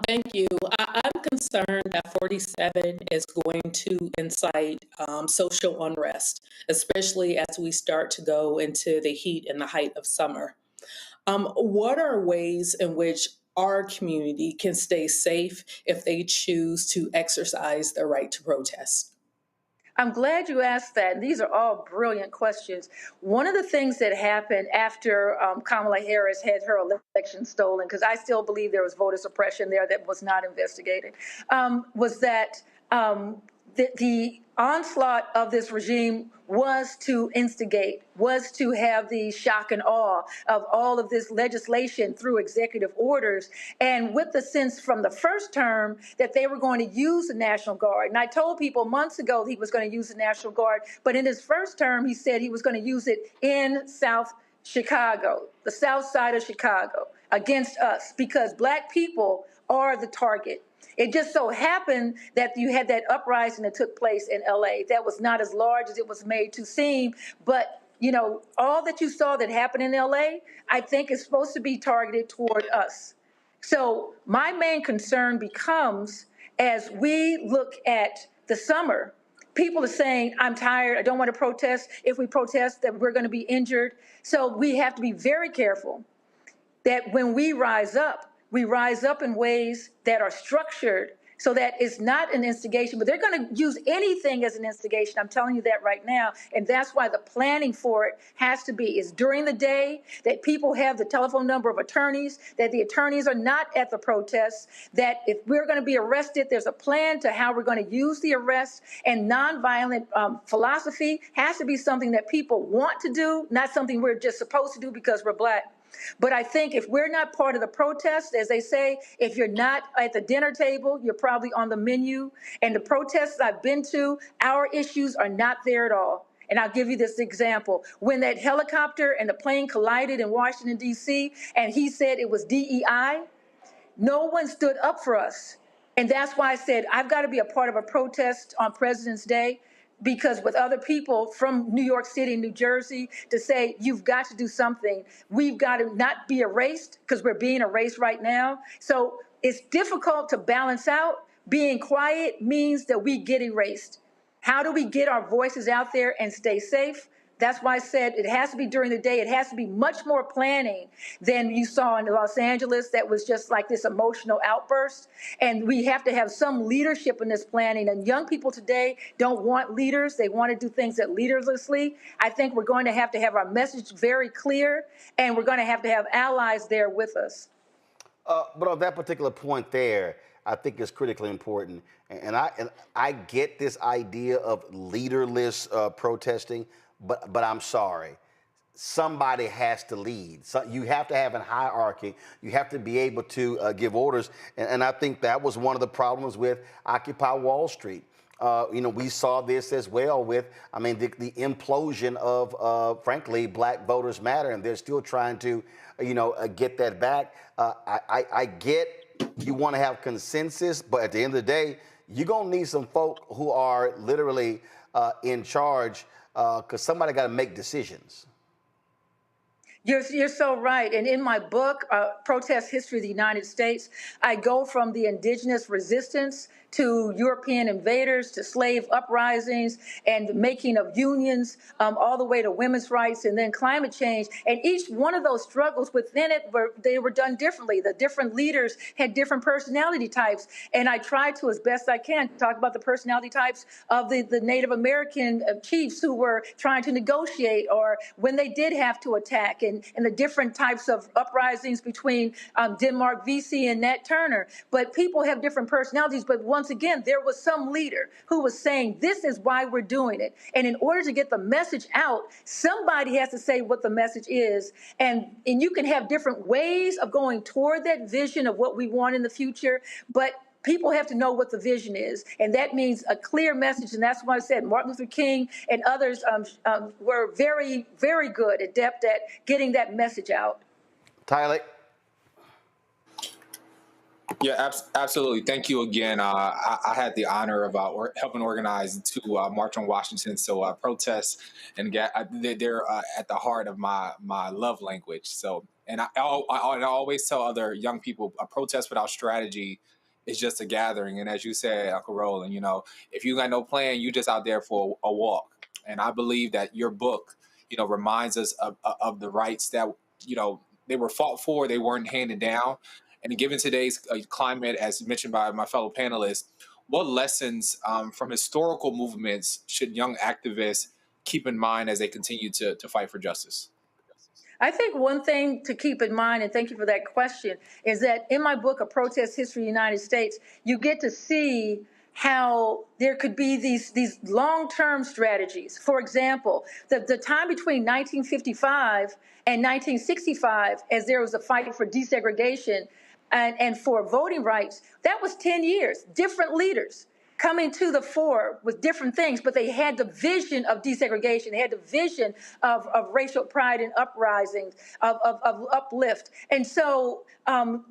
Thank you. I'm concerned that 47 is going to incite social unrest, especially as we start to go into the heat and the height of summer. What are ways in which our community can stay safe if they choose to exercise their right to protest? I'm glad you asked that. These are all brilliant questions. One of the things that happened after Kamala Harris had her election stolen, because I still believe there was voter suppression there that was not investigated, was that the onslaught of this regime was to instigate, was to have the shock and awe of all of this legislation through executive orders, and with the sense from the first term that they were going to use the National Guard. And I told people months ago he was going to use the National Guard, but in his first term, he said he was going to use it in South Chicago, the South Side of Chicago, against us, because Black people are the target. It just so happened that you had that uprising that took place in LA. That was not as large as it was made to seem, but you know, all that you saw that happened in LA, I think is supposed to be targeted toward us. So my main concern becomes, as we look at the summer, people are saying, I'm tired, I don't want to protest. If we protest, that we're going to be injured. So we have to be very careful that when we rise up in ways that are structured so that it's not an instigation, but they're going to use anything as an instigation. I'm telling you that right now. And that's why the planning for it has to be is during the day, that people have the telephone number of attorneys, that the attorneys are not at the protests, that if we're going to be arrested, there's a plan to how we're going to use the arrest. And nonviolent philosophy has to be something that people want to do, not something we're just supposed to do because we're Black. But I think if we're not part of the protest, as they say, if you're not at the dinner table, you're probably on the menu. And the protests I've been to, our issues are not there at all. And I'll give you this example. When that helicopter and the plane collided in Washington, D.C., and he said it was DEI, no one stood up for us. And that's why I said I've got to be a part of a protest on President's Day, because with other people from New York City, New Jersey, to say, you've got to do something. We've got to not be erased, because we're being erased right now. So it's difficult to balance out. Being quiet means that we get erased. How do we get our voices out there and stay safe? That's why I said it has to be during the day. It has to be much more planning than you saw in Los Angeles that was just like this emotional outburst. And we have to have some leadership in this planning. And young people today don't want leaders. They want to do things that leaderlessly. I think we're going to have our message very clear, and we're going to have allies there with us. But on that particular point there, I think is critically important. And I get this idea of leaderless protesting, but I'm sorry. Somebody has to lead. So you have to have a hierarchy. You have to be able to give orders. And I think that was one of the problems with Occupy Wall Street. We saw this as well with, the implosion of, frankly, Black Voters Matter, and they're still trying to, get that back. I get you want to have consensus, but at the end of the day, you're going to need some folk who are literally in charge, because somebody got to make decisions. You're so right. And in my book, Protest History of the United States, I go from the indigenous resistance to European invaders, to slave uprisings, and the making of unions, all the way to women's rights, and then climate change. And each one of those struggles within it, they were done differently. The different leaders had different personality types. And I tried to, as best I can, talk about the personality types of the Native American chiefs who were trying to negotiate, or when they did have to attack, and the different types of uprisings between Denmark Vesey and Nat Turner. But people have different personalities. But once again, there was some leader who was saying, this is why we're doing it. And in order to get the message out, somebody has to say what the message is. And you can have different ways of going toward that vision of what we want in the future, but people have to know what the vision is. And that means a clear message. And that's why I said Martin Luther King and others were very, very good, adept at getting that message out. Tyler. Yeah, absolutely. Thank you again. I had the honor of helping organize two March on Washington. So protests, and they're at the heart of my love language. So, and I always tell other young people, a protest without strategy is just a gathering. And as you said, Uncle Roland, if you got no plan, you just out there for a walk. And I believe that your book, reminds us of the rights that, they were fought for, they weren't handed down. And given today's climate, as mentioned by my fellow panelists, what lessons from historical movements should young activists keep in mind as they continue to fight for justice? I think one thing to keep in mind, and thank you for that question, is that in my book, A Protest History of the United States, you get to see how there could be these long-term strategies. For example, the time between 1955 and 1965, as there was a fight for desegregation and for voting rights, that was 10 years, different leaders coming to the fore with different things, but they had the vision of desegregation. They had the vision of racial pride and uprisings, of uplift. And so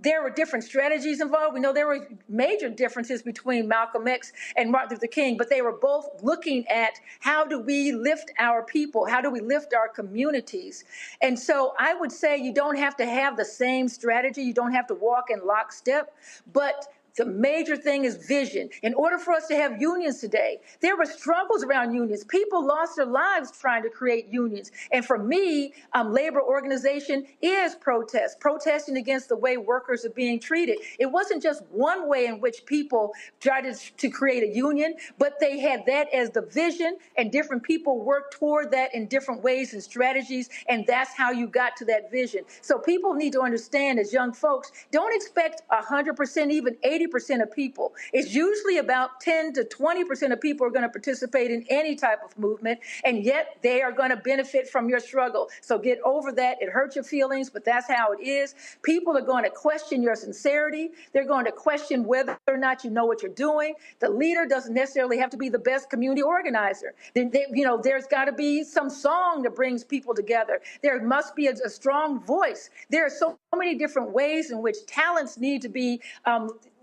there were different strategies involved. We know there were major differences between Malcolm X and Martin Luther King, but they were both looking at how do we lift our people? How do we lift our communities? And so I would say you don't have to have the same strategy. You don't have to walk in lockstep, but the major thing is vision. In order for us to have unions today, there were struggles around unions. People lost their lives trying to create unions. And for me, labor organization is protesting against the way workers are being treated. It wasn't just one way in which people tried to create a union, but they had that as the vision, and different people worked toward that in different ways and strategies, and that's how you got to that vision. So people need to understand, as young folks, don't expect 100%, even 80% of people. It's usually about 10 to 20% of people are going to participate in any type of movement, and yet they are going to benefit from your struggle. So get over that. It hurts your feelings, but that's how it is. People are going to question your sincerity. They're going to question whether or not you know what you're doing. The leader doesn't necessarily have to be the best community organizer. There's got to be some song that brings people together. There must be a strong voice. There are so many different ways in which talents need to be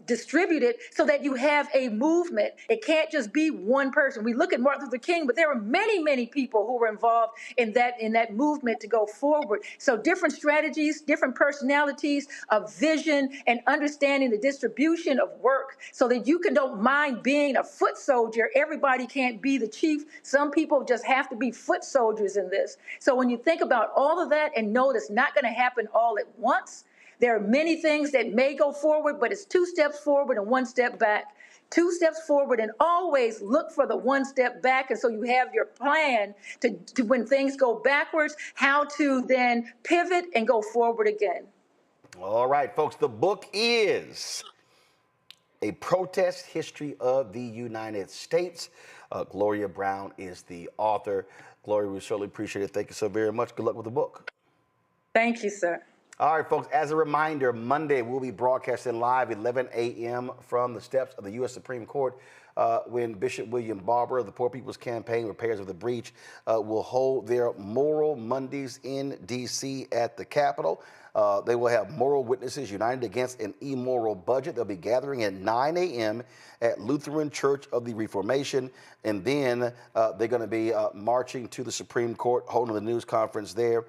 distributed so that you have a movement. It can't just be one person. We look at Martin Luther King, but there were many, many people who were involved in that movement to go forward. So different strategies, different personalities, a vision, and understanding the distribution of work so that you don't mind being a foot soldier. Everybody can't be the chief. Some people just have to be foot soldiers in this. So when you think about all of that and know it's not going to happen all at once, there are many things that may go forward, but it's 2 steps forward and 1 step back. 2 steps forward, and always look for the 1 step back. And so you have your plan to when things go backwards, how to then pivot and go forward again. All right, folks, the book is A Protest History of the United States. Gloria Brown is the author. Gloria, we certainly appreciate it. Thank you so very much. Good luck with the book. Thank you, sir. All right, folks, as a reminder, Monday we'll be broadcasting live 11 a.m. from the steps of the U.S. Supreme Court when Bishop William Barber of the Poor People's Campaign, Repairs of the Breach, will hold their Moral Mondays in D.C. at the Capitol. They will have moral witnesses united against an immoral budget. They'll be gathering at 9 a.m. at Lutheran Church of the Reformation, and then they're going to be marching to the Supreme Court, holding a news conference there.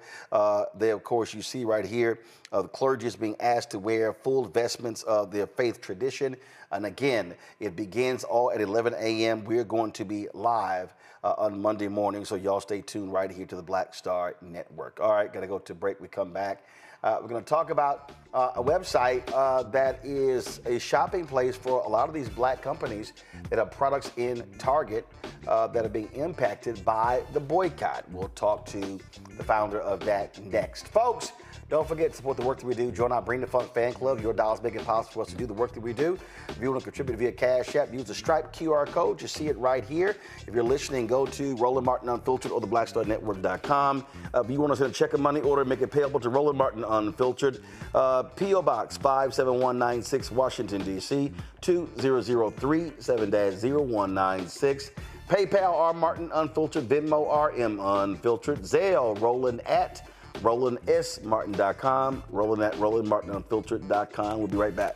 They, of course, you see right here, the clergy is being asked to wear full vestments of their faith tradition. And again, it begins all at 11 a.m. We're going to be live on Monday morning, so y'all stay tuned right here to the Black Star Network. All right, got to go to break. We come back. We're going to talk about a website that is a shopping place for a lot of these black companies that have products in Target that are being impacted by the boycott. We'll talk to the founder of that next. Folks, don't forget to support the work that we do. Join our Bring the Funk fan club. Your dollars make it possible for us to do the work that we do. If you want to contribute via Cash App, use the Stripe QR code. You see it right here. If you're listening, go to Roland Martin Unfiltered or the BlackStarNetwork.com. If you want to send a check or money order, make it payable to Roland Martin Unfiltered. P.O. Box 57196, Washington, D.C. 2003 7-0196. PayPal R Martin Unfiltered, Venmo RM Unfiltered, Zelle Roland at RolandSMartin.com, Roland at RolandMartinUnfiltered.com. We'll be right back.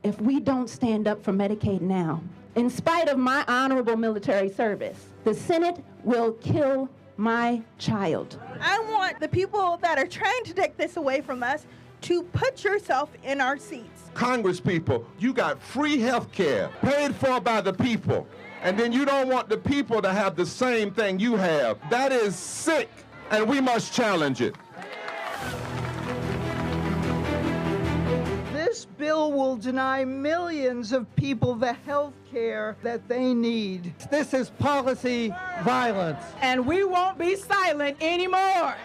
If we don't stand up for Medicaid now, in spite of my honorable military service, the Senate will kill my child. I want the people that are trying to take this away from us to put yourself in our seats. Congress people, you got free health care paid for by the people, and then you don't want the people to have the same thing you have. That is sick, and we must challenge it. This bill will deny millions of people the health care that they need. This is policy violence. And we won't be silent anymore.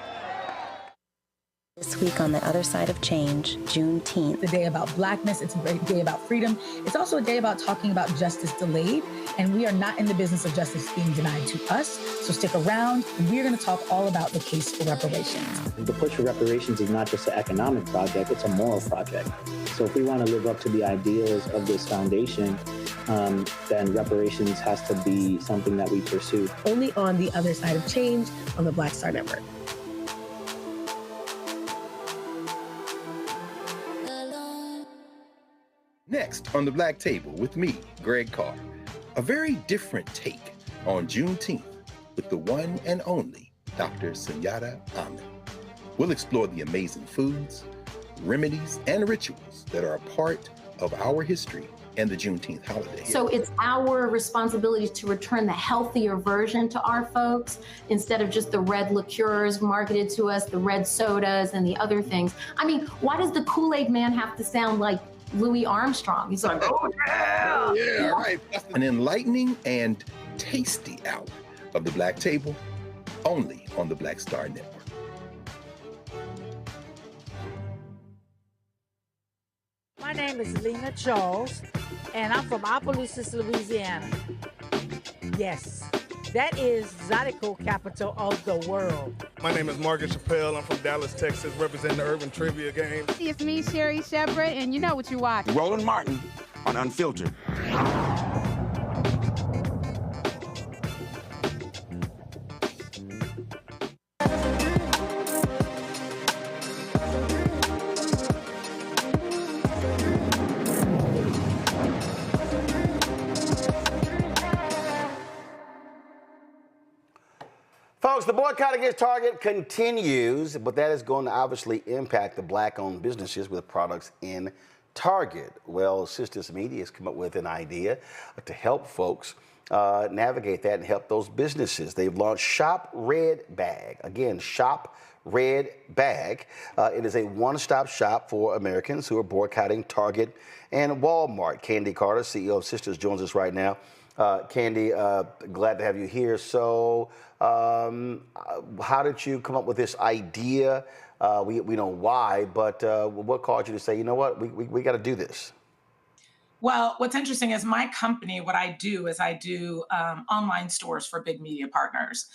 This week on the other side of change, Juneteenth. The day about blackness, it's a day about freedom. It's also a day about talking about justice delayed, and we are not in the business of justice being denied to us. So stick around, and we're going to talk all about the case for reparations. The push for reparations is not just an economic project, it's a moral project. So if we want to live up to the ideals of this foundation, then reparations has to be something that we pursue. Only on the other side of change on the Black Star Network. Next on the Black Table with me, Greg Carr, a very different take on Juneteenth with the one and only Dr. Zohran Mamdani. We'll explore the amazing foods, remedies, and rituals that are a part of our history and the Juneteenth holiday. So it's our responsibility to return the healthier version to our folks instead of just the red liqueurs marketed to us, the red sodas and the other things. I mean, why does the Kool-Aid man have to sound like Louis Armstrong? He's like, oh yeah! Oh, yeah, right. An enlightening and tasty hour of the Black Table, only on the Black Star Network. My name is Lena Charles, and I'm from Opelousas, Louisiana. Yes, that is Zydeco capital of the world. My name is Margaret Chappelle. I'm from Dallas, Texas, representing the Urban Trivia Game. It's me, Sherry Shepherd, and you know what you watch. Roland Martin on Unfiltered. Folks, the boycott against Target continues, but that is going to obviously impact the black-owned businesses with products in Target. Well, Sisters Media has come up with an idea to help folks navigate that and help those businesses. They've launched Shop Red Bag. Again, Shop Red Bag. It is a one-stop shop for Americans who are boycotting Target and Walmart. Candy Carter, CEO of Sisters, joins us right now. Candy, glad to have you here. So, how did you come up with this idea? We know why, but what caused you to say, you know what, we got to do this? Well, what's interesting is my company, what I do is I do online stores for big media partners.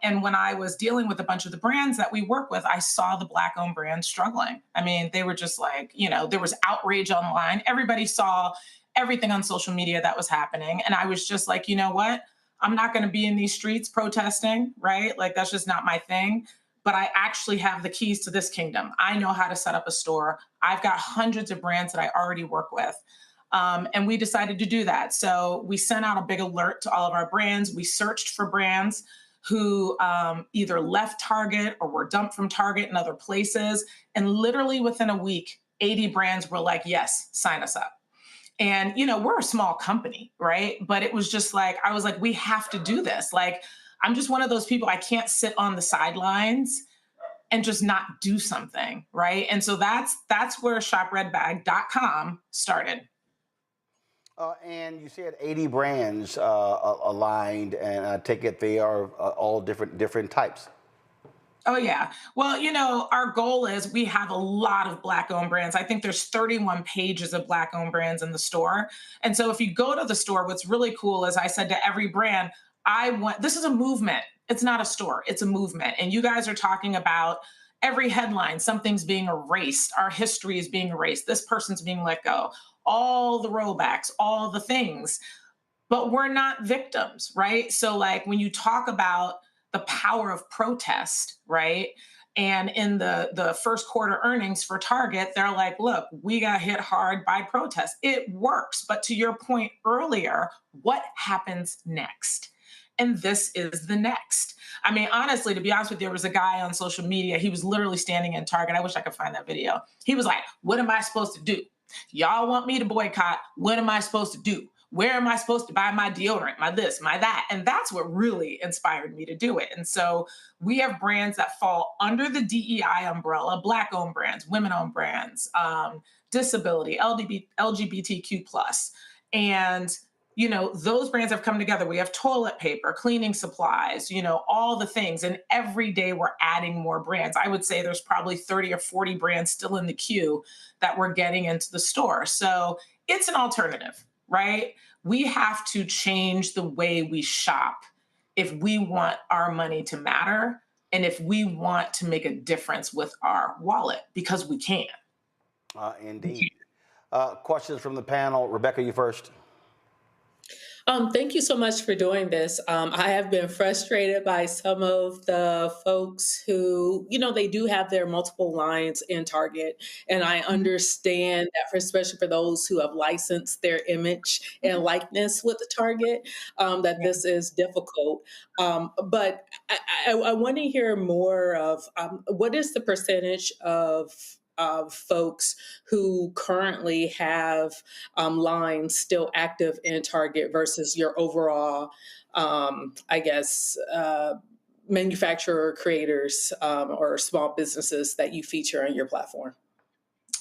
And when I was dealing with a bunch of the brands that we work with, I saw the Black-owned brands struggling. I mean, they were just like, you know, there was outrage online. Everybody saw everything on social media that was happening. And I was just like, you know what? I'm not going to be in these streets protesting, right? Like, that's just not my thing. But I actually have the keys to this kingdom. I know how to set up a store. I've got hundreds of brands that I already work with. And we decided to do that. So we sent out a big alert to all of our brands. We searched for brands who either left Target or were dumped from Target and other places. And literally within a week, 80 brands were like, yes, sign us up. And, you know, we're a small company, right? But it was just like, I was like, we have to do this. Like, I'm just one of those people, I can't sit on the sidelines and just not do something, right? And so that's where shopredbag.com started. And you said 80 brands aligned, and I take it they are all different types. Oh, yeah. Well, you know, our goal is we have a lot of Black-owned brands. I think there's 31 pages of Black-owned brands in the store. And so if you go to the store, what's really cool is I said to every brand, this is a movement. It's not a store. It's a movement. And you guys are talking about every headline, something's being erased. Our history is being erased. This person's being let go. All the rollbacks, all the things. But we're not victims, right? So like when you talk about the power of protest, right? And in the first quarter earnings for Target, they're like, look, we got hit hard by protest. It works. But to your point earlier, what happens next? And this is the next. I mean, honestly, to be honest with you, there was a guy on social media. He was literally standing in Target. I wish I could find that video. He was like, what am I supposed to do? Y'all want me to boycott. What am I supposed to do? Where am I supposed to buy my deodorant, my this, my that? And that's what really inspired me to do it. And so we have brands that fall under the DEI umbrella, Black-owned brands, women-owned brands, disability, LGBTQ+. And you know, those brands have come together. We have toilet paper, cleaning supplies, you know, all the things. And every day we're adding more brands. I would say there's probably 30 or 40 brands still in the queue that we're getting into the store. So it's an alternative, right? We have to change the way we shop if we want our money to matter and if we want to make a difference with our wallet, because we can. Indeed. Questions from the panel. Rebecca, you first. Thank you so much for doing this. I have been frustrated by some of the folks who, you know, they do have their multiple lines in Target. And I understand that, especially for those who have licensed their image and likeness with the Target, that this is difficult. But I want to hear more of what is the percentage of folks who currently have lines still active in Target versus your overall, I guess, manufacturer creators or small businesses that you feature on your platform?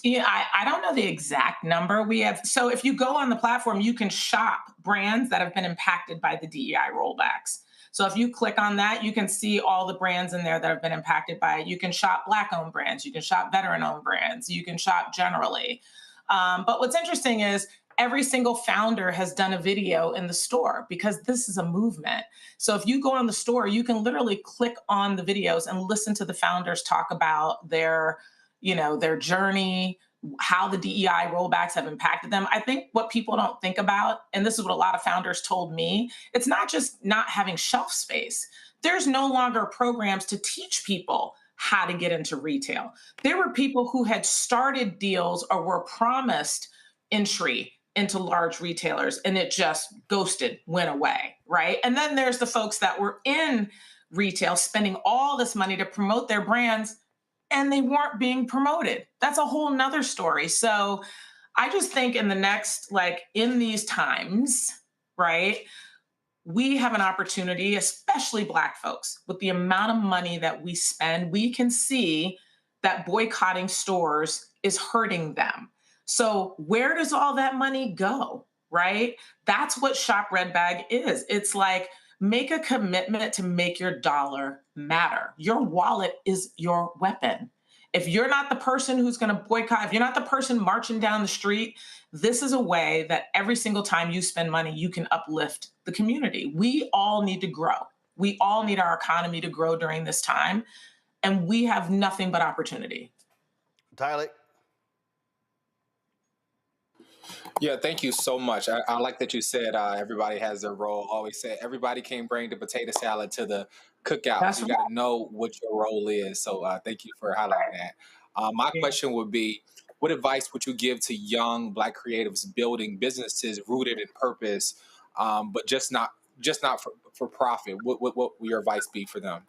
Yeah, I don't know the exact number we have. So if you go on the platform, you can shop brands that have been impacted by the DEI rollbacks. So if you click on that, you can see all the brands in there that have been impacted by it. You can shop Black-owned brands. You can shop veteran-owned brands. You can shop generally. But what's interesting is every single founder has done a video in the store because this is a movement. So if you go on the store, you can literally click on the videos and listen to the founders talk about their, you know, their journey, how the DEI rollbacks have impacted them. I think what people don't think about, and this is what a lot of founders told me, it's not just not having shelf space. There's no longer programs to teach people how to get into retail. There were people who had started deals or were promised entry into large retailers and it just ghosted, went away, right? And then there's the folks that were in retail spending all this money to promote their brands and they weren't being promoted. That's a whole nother story. So I just think in the next, like in these times, right, we have an opportunity, especially Black folks, with the amount of money that we spend, we can see that boycotting stores is hurting them. So where does all that money go, right? That's what Shop Red Bag is. It's like, make a commitment to make your dollar matter. Your wallet is your weapon. If you're not the person who's going to boycott, if you're not the person marching down the street, this is a way that every single time you spend money, you can uplift the community. We all need to grow. We all need our economy to grow during this time. And we have nothing but opportunity. Tyler. Yeah, thank you so much. I like that you said everybody has their role. Always say everybody can't bring the potato salad to the cookout. That's So you right. got to know what your role is. So thank you for highlighting that. My question would be, what advice would you give to young Black creatives building businesses rooted in purpose, but just not for profit? What would your advice be for them?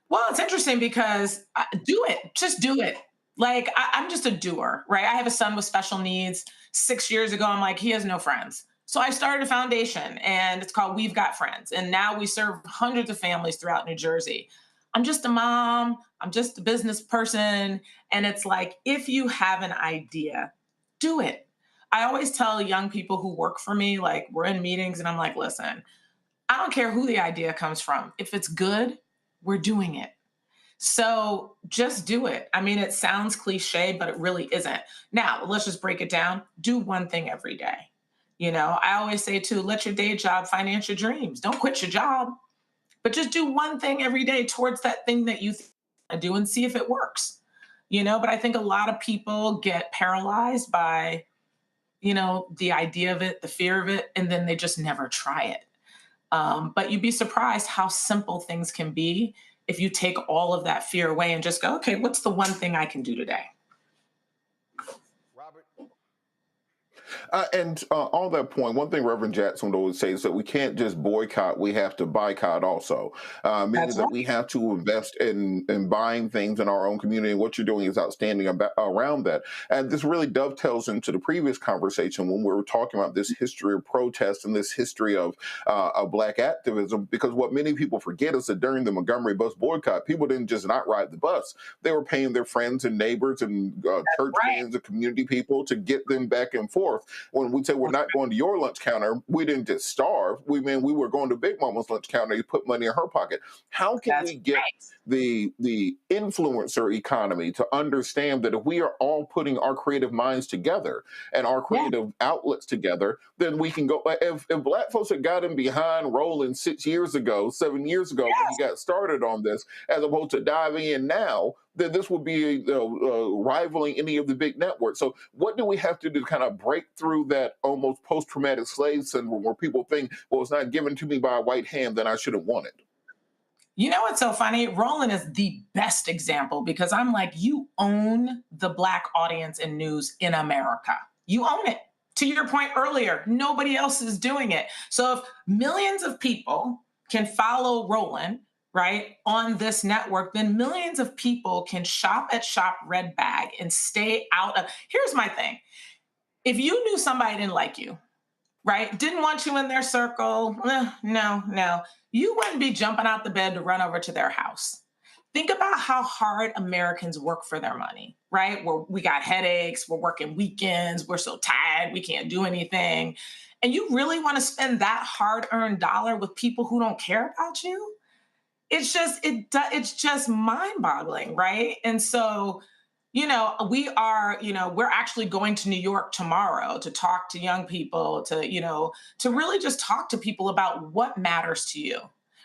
Well, it's interesting because do it. Just do it. Like, I'm just a doer, right? I have a son with special needs. 6 years ago, I'm like, he has no friends. So I started a foundation and it's called We've Got Friends. And now we serve hundreds of families throughout New Jersey. I'm just a mom, I'm just a business person. And it's like, if you have an idea, do it. I always tell young people who work for me, like, we're in meetings and I'm like, listen, I don't care who the idea comes from. If it's good, we're doing it. So just do it. I mean, it sounds cliche, but it really isn't. Now, let's just break it down. Do one thing every day. I always say too, let your day job finance your dreams. Don't quit your job, but just do one thing every day towards that thing that you do and see if it works. But I think a lot of people get paralyzed by, the idea of it, the fear of it, and then they just never try it. But you'd be surprised how simple things can be if you take all of that fear away and just go, okay, what's the one thing I can do today? And on that point, one thing Reverend Jackson would always say is that we can't just boycott, we have to boycott also. Meaning that we have to invest in buying things in our own community. And what you're doing is outstanding around that. And this really dovetails into the previous conversation when we were talking about this history of protest and this history of Black activism, because what many people forget is that during the Montgomery bus boycott, people didn't just not ride the bus. They were paying their friends and neighbors and church fans and community people to get them back and forth. When we say we're not going to your lunch counter, we didn't just starve. We were going to Big Mama's lunch counter to put money in her pocket. How can we get the influencer economy to understand that if we are all putting our creative minds together and our creative outlets together, then we can go. If Black folks had gotten behind Roland 7 years ago, when he got started on this, as opposed to diving in now, then this would be rivaling any of the big networks. So what do we have to do to kind of break through that almost post-traumatic slave syndrome where people think, well, it's not given to me by a white hand, then I shouldn't want it? You know what's so funny? Roland is the best example because I'm like, you own the Black audience in news in America. You own it. To your point earlier, nobody else is doing it. So if millions of people can follow Roland, right, on this network, then millions of people can shop at Shop Red Bag and stay out of. Here's my thing. If you knew somebody didn't like you, right, didn't want you in their circle, no, you wouldn't be jumping out the bed to run over to their house. Think about how hard Americans work for their money, right? We got headaches, we're working weekends, we're so tired, we can't do anything. And you really want to spend that hard-earned dollar with people who don't care about you? It's just mind-boggling, right? And so, we're actually going to New York tomorrow to talk to young people, to really just talk to people about what matters to you,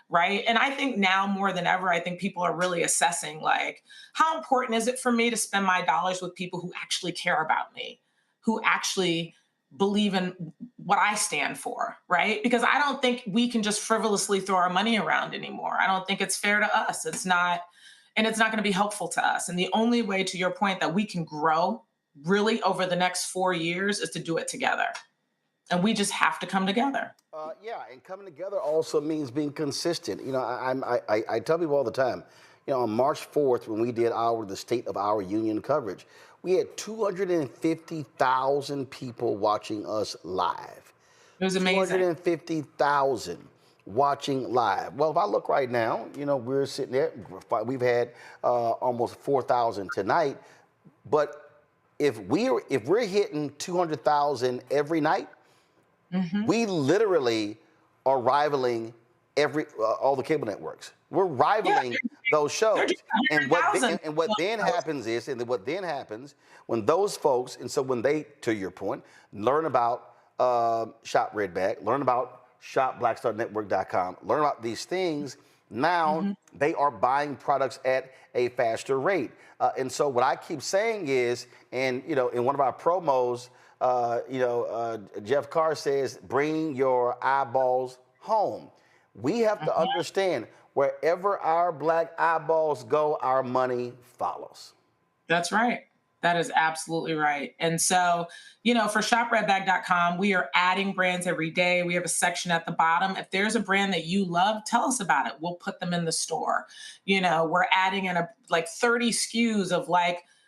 right? And I think now more than ever, I think people are really assessing, like, how important is it for me to spend my dollars with people who actually care about me, who actually believe in what I stand for, right? Because I don't think we can just frivolously throw our money around anymore. I don't think it's fair to us. It's not going to be helpful to us. And the only way, to your point, that we can grow really over the next 4 years is to do it together. And we just have to come together. And coming together also means being consistent. I tell people all the time, on March 4th, when we did the State of Our Union coverage, we had 250,000 people watching us live. It was amazing. 250,000 watching live. Well, if I look right now, we're sitting there, we've had almost 4,000 tonight. But if we're hitting 200,000 every night, we literally are rivaling all the cable networks. We're rivaling those shows. And what then happens when those folks, and so when they, to your point, learn about Shop Red Bag, learn about shopblackstarnetwork.com, learn about these things, now they are buying products at a faster rate. And so what I keep saying is, and in one of our promos, Jeff Carr says, bring your eyeballs home. We have to understand wherever our black eyeballs go, our money follows. That's right. That is absolutely right. And so, for shopredbag.com, we are adding brands every day. We have a section at the bottom. If there's a brand that you love, tell us about it. We'll put them in the store. We're adding in 30 SKUs of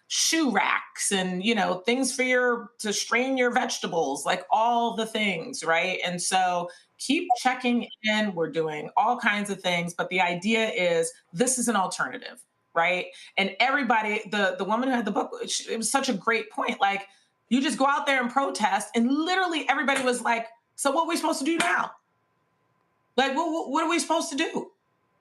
shoe racks and, things to strain your vegetables, all the things, right? And so keep checking in. We're doing all kinds of things, but the idea is this is an alternative. Right. And everybody, the woman who had the book, it was such a great point. You just go out there and protest, and literally everybody was like, so what are we supposed to do now? What are we supposed to do?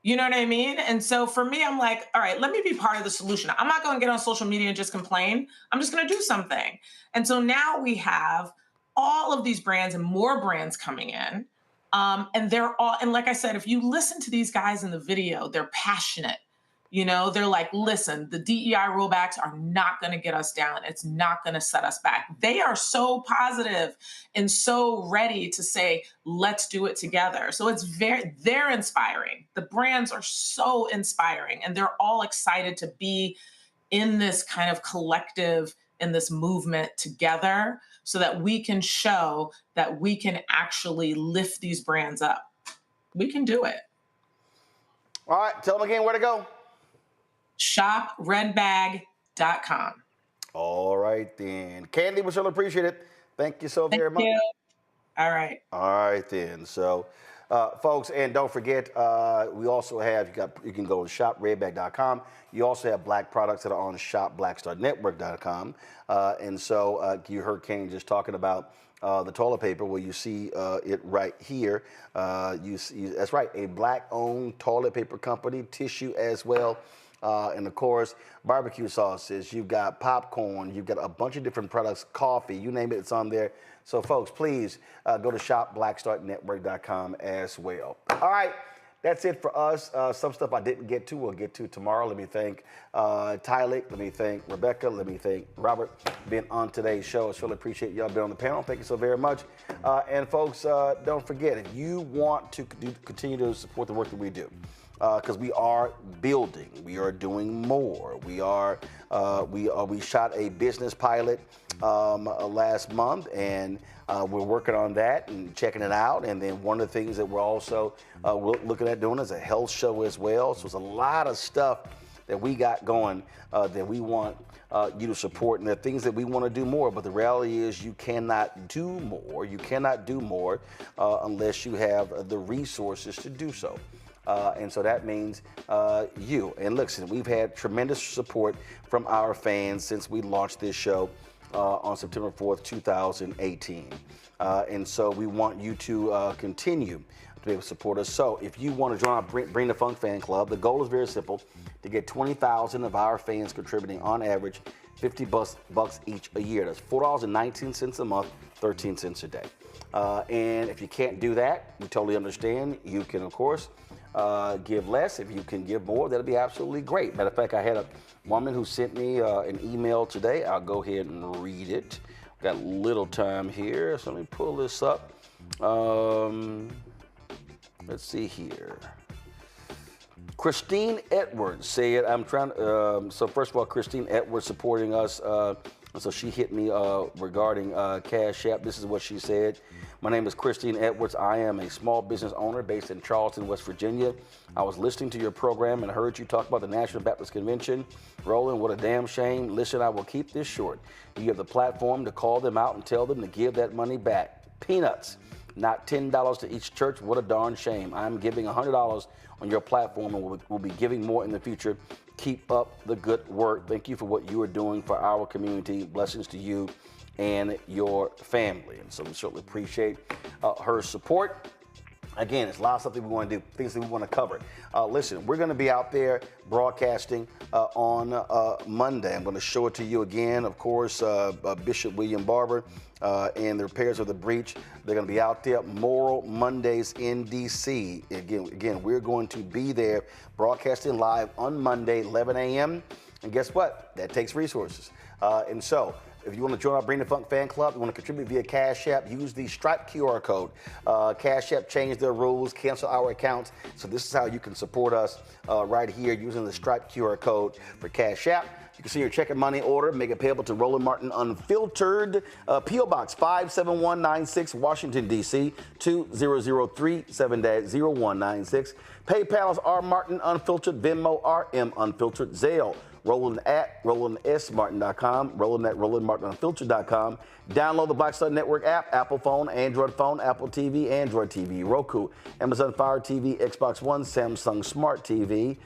You know what I mean? And so for me, I'm like, all right, let me be part of the solution. I'm not going to get on social media and just complain. I'm just going to do something. And so now we have all of these brands and more brands coming in. And they're all, and like I said, if you listen to these guys in the video, they're passionate. They're like, listen, the DEI rollbacks are not going to get us down. It's not going to set us back. They are so positive and so ready to say, let's do it together. So they're inspiring. The brands are so inspiring, and they're all excited to be in this kind of collective, in this movement together, so that we can show that we can actually lift these brands up. We can do it. All right, tell them again where to go. shopredbag.com. All right, then. Candy, we certainly appreciate it. Thank you so very much. You. All right. All right, then. So, folks, and don't forget, we also have, you can go to shopredbag.com. You also have black products that are on shopblackstarnetwork.com. And so you heard Candy just talking about the toilet paper, where you see it right here. You see, that's right, a black-owned toilet paper company, tissue as well. And of course, barbecue sauces, you've got popcorn, you've got a bunch of different products, coffee, you name it, it's on there. So folks, please go to shopblackstarnetwork.com as well. All right, that's it for us. Some stuff I didn't get to, we'll get to tomorrow. Let me thank Tyler, let me thank Rebecca, let me thank Robert being on today's show. I really appreciate y'all being on the panel. Thank you so very much. And folks, don't forget, if you want to continue to support the work that we do, because we are building, we are doing more. We shot a business pilot last month, and we're working on that and checking it out. And then one of the things that we're also looking at doing is a health show as well. So it's a lot of stuff that we got going that we want you to support, and the things that we want to do more. But the reality is you cannot do more. You cannot do more unless you have the resources to do so. And so that means you. And listen, we've had tremendous support from our fans since we launched this show on September 4th, 2018. And so we want you to continue to be able to support us. So if you want to join our Bring the Funk fan club, the goal is very simple: to get 20,000 of our fans contributing on average $50 each a year. That's $4.19 a month, 13 cents a day. And if you can't do that, we totally understand. You can, of course, give less. If you can give more, that'll be absolutely great. Matter of fact, I had a woman who sent me an email today. I'll go ahead and read it. Got a little time here, so let me pull this up. Let's see here. Christine Edwards said, so first of all, Christine Edwards supporting us. So she hit me regarding Cash App. This is what she said. My name is Christine Edwards. I am a small business owner based in Charleston, West Virginia. I was listening to your program and heard you talk about the National Baptist Convention. Roland, what a damn shame. Listen, I will keep this short. You have the platform to call them out and tell them to give that money back. Peanuts. Not $10 to each church. What a darn shame. I'm giving $100 on your platform, and we'll be giving more in the future. Keep up the good work. Thank you for what you are doing for our community. Blessings to you and your family. And so we certainly appreciate her support. Again, it's a lot of stuff that we want to do, things that we want to cover. Listen, we're going to be out there broadcasting on Monday. I'm going to show it to you again. Of course, Bishop William Barber and the Repairs of the Breach. They're going to be out there. Moral Mondays in D.C. Again, we're going to be there broadcasting live on Monday, 11 a.m. And guess what? That takes resources. And so if you want to join our Bring the Funk fan club, you want to contribute via Cash App, use the Stripe QR code. Cash App changed their rules, cancel our accounts. So this is how you can support us right here using the Stripe QR code for Cash App. You can see your check and money order, make it payable to Roland Martin Unfiltered, P.O. Box 57196, Washington, D.C., 20037-0196. PayPal is R Martin Unfiltered, Venmo RM Unfiltered, Zelle, Roland at RolandSMartin.com, Roland at RolandMartinUnfiltered.com. Download the Black Star Network app, Apple phone, Android phone, Apple TV, Android TV, Roku, Amazon Fire TV, Xbox One, Samsung Smart TV.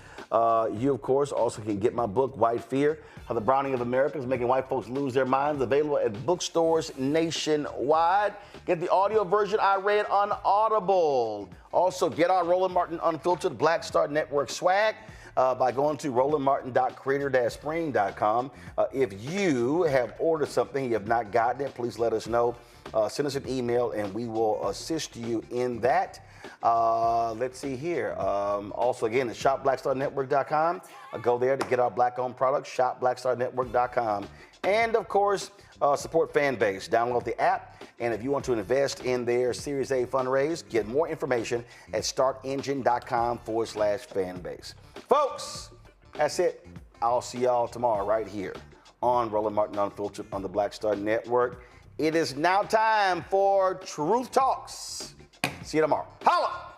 You, of course, also can get my book, White Fear, How the Browning of America is Making White Folks Lose Their Minds, available at bookstores nationwide. Get the audio version I read on Audible. Also, get our Roland Martin Unfiltered Black Star Network swag by going to rolandmartin.creator-spring.com. If you have ordered something, you have not gotten it, please let us know. Send us an email and we will assist you in that. Let's see here. Also, again, it's shopblackstarnetwork.com. Go there to get our black-owned products, shopblackstarnetwork.com. And, of course, support Fanbase. Download the app. And if you want to invest in their Series A fundraise, get more information at startengine.com/fanbase. Folks, that's it. I'll see y'all tomorrow right here on Roland Martin Unfiltered on the Black Star Network. It is now time for Truth Talks. See you tomorrow. Holla!